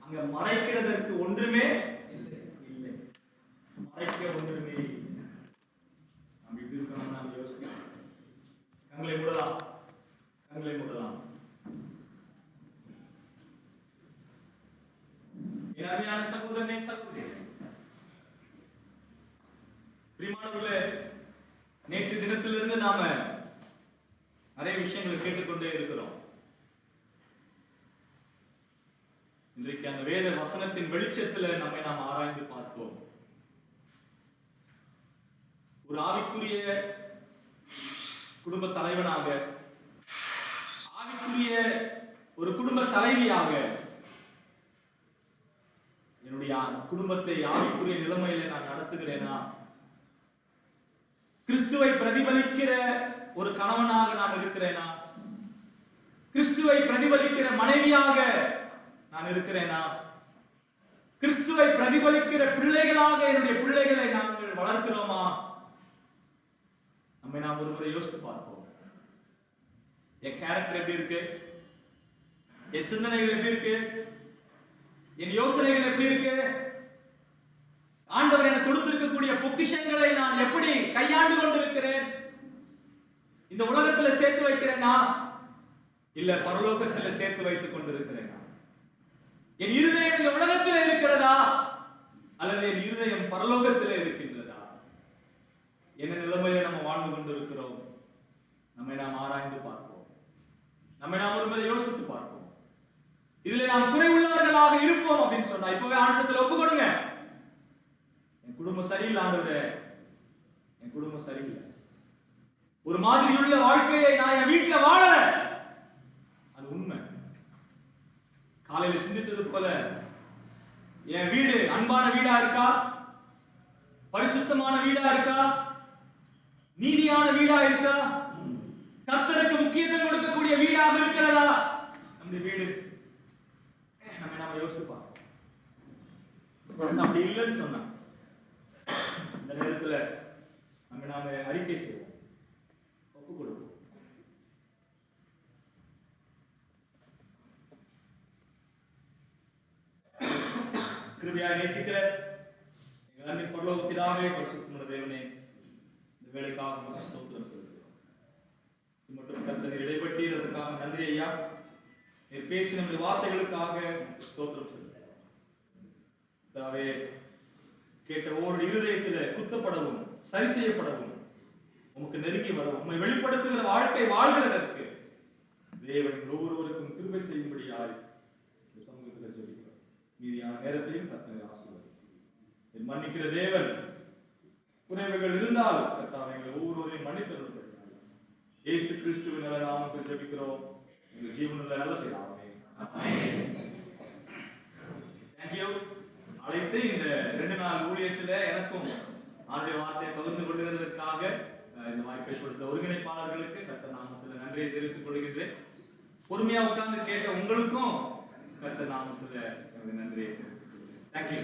அங்க மறைக்கிறதற்கு ஒன்றுமே இல்லை. மறைக்க ஒன்றுமே இல்லை. நம்ம இப்படி இருக்கணும். நாம் யோசிக்கலாம். கண்களை மூடலாம். கண்களை மூடலாம். என் அருமையான சகோதரனே, சகோதரி, பிரியமானவர்களே, நேற்று தினத்திலிருந்து நாம நிறைய விஷயங்களை கேட்டுக்கொண்டே இருக்கிறோம். இன்றைக்கு அந்த வேத வசனத்தின் வெளிச்சத்துல நம்மை நாம் ஆராய்ந்து பார்ப்போம். ஒரு ஆவிக்குரிய குடும்ப தலைவனாக, ஆவிக்குரிய ஒரு குடும்ப தலைவியாக என்னுடைய குடும்பத்தை ஆவிக்குரிய நிலைமையில நான் நடத்துகிறேனா? கிறிஸ்துவை பிரதிபலிக்கிற ஒரு கணவனாக நான் இருக்கிறேனா? கிறிஸ்துவை பிரதிபலிக்கிற மனைவியாக நான் இருக்கிறேனா? கிறிஸ்துவை பிரதிபலிக்கிற பிள்ளைகளாக என்னுடைய பிள்ளைகளை நாங்கள் வளர்க்கிறோமா? நம்மை நாம் ஒருமுறை யோசித்து பார்ப்போம். என் கேரக்டர் எப்படி இருக்கு? என் சிந்தனைகள் எப்படி இருக்கு? என் யோசனைகள் எப்படி இருக்கு? ஆண்டவர் எனக்கு கொடுத்திருக்கக்கூடிய பொக்கிஷங்களை நான் எப்படி கையாண்டு கொண்டிருக்கிறேன்? இந்த உலகத்துல சேர்த்து வைக்கிறேனா இல்ல பரலோகத்துல சேர்த்து வைத்துக் கொண்டிருக்கிறேனா? என் இருதயம் இந்த உலகத்தில் இருக்கிறதா அல்லது என் இருதயம் பரலோகத்தில் இருக்கின்றதா? என்ன நிலைமையில நம்ம வாழ்ந்து கொண்டிருக்கிறோம்? நம்மை நாம் ஆராய்ந்து பார்ப்போம். நம்மை நாம் ஒருமுறை யோசித்து பார்ப்போம். இதுல நாம் குறை உள்ளவர்களாக இருப்போம் அப்படின்னு சொன்னா இப்பவே ஆண்டவரத்துல ஒப்பு கொடுங்க. என் குடும்பம் சரியில்லை ஆண்டவரே, என் குடும்பம் சரியில்லை, ஒரு மாதிரி உள்ள வாழ்க்கையை நான் என் வீட்டுல வாழல. அது உண்மை. காலையில சிந்தித்தது போல என் வீடு அன்பான வீடா இருக்கா? பரிசுத்தமான வீடா இருக்கா? நீதியான வீடா இருக்கா? கர்த்தருக்கு முக்கியத்துவம் கொடுக்கக்கூடிய வீடாக இருக்கிறதா நம்முடைய வீடு? நம்ம யோசிச்சு பார்ப்போம். அப்படி இல்லைன்னு சொன்னா இந்த நேரத்துல நாம அறிக்கை செய்வோம், ஒப்பு கொடுப்போம். கிருபையா நேசிக்கிற எங்கள் அன்பின் பரலோக பிதாவே, பரிசுத்தமுள்ள தேவனே, இந்த வேலைக்காக உமக்கு ஸ்தோத்திரம் செலுத்துகிறோம். இது மட்டும் கர்த்தர் இடைப்பட்டதற்காக நன்றி ஐயா. நீர் பேசின நம்முடைய வார்த்தைகளுக்காக ஸ்தோத்திரம் செலுத்துகிறோம். பிதாவே, கேட்ட ஒவ்வொரு இருதயத்தில குத்தப்படவும் சரி செய்யப்படவும் உமக்கு நெருங்கி வரவும் உம்மை வெளிப்படுத்துகிற வாழ்க்கை வாழ்கிறதற்கு தேவன் ஒவ்வொருவருக்கும் கிருபை செய்யும்படியாய் சமூகத்தில் ஜெபிக்கிறோம். மீதியான நேரத்தையும் கர்த்தர் ஆசீர்வதிப்பார். மன்னிக்கிற தேவன், குறைவுகள் இருந்தால் கர்த்தாவே எங்களை ஒவ்வொருவரையும் மன்னித்தருள்வார். இயேசு கிறிஸ்துவின் நல்ல நாமத்தில் ஜெபிக்கிறோம் எங்கள் ஜீவனுள்ள நல்ல பிதாவே. ஆமென். Thank you. அழைத்து இந்த 2 நாள் ஊழியத்துல எனக்கும் ஆண்டவருடைய வார்த்தையை பகிர்ந்து கொள்கிறதற்காக இந்த வாய்ப்பை கொடுத்த ஒருங்கிணைப்பாளர்களுக்கு கர்த்தர் நாமத்தில் நன்றியை தெரிவித்துக் கொள்கிறேன். பொறுமையா உட்கார்ந்து கேட்ட உங்களுக்கும் கர்த்தர் நாமத்தில் நன்றியை தெரிவித்துக் கொள்கிறேன். Thank you.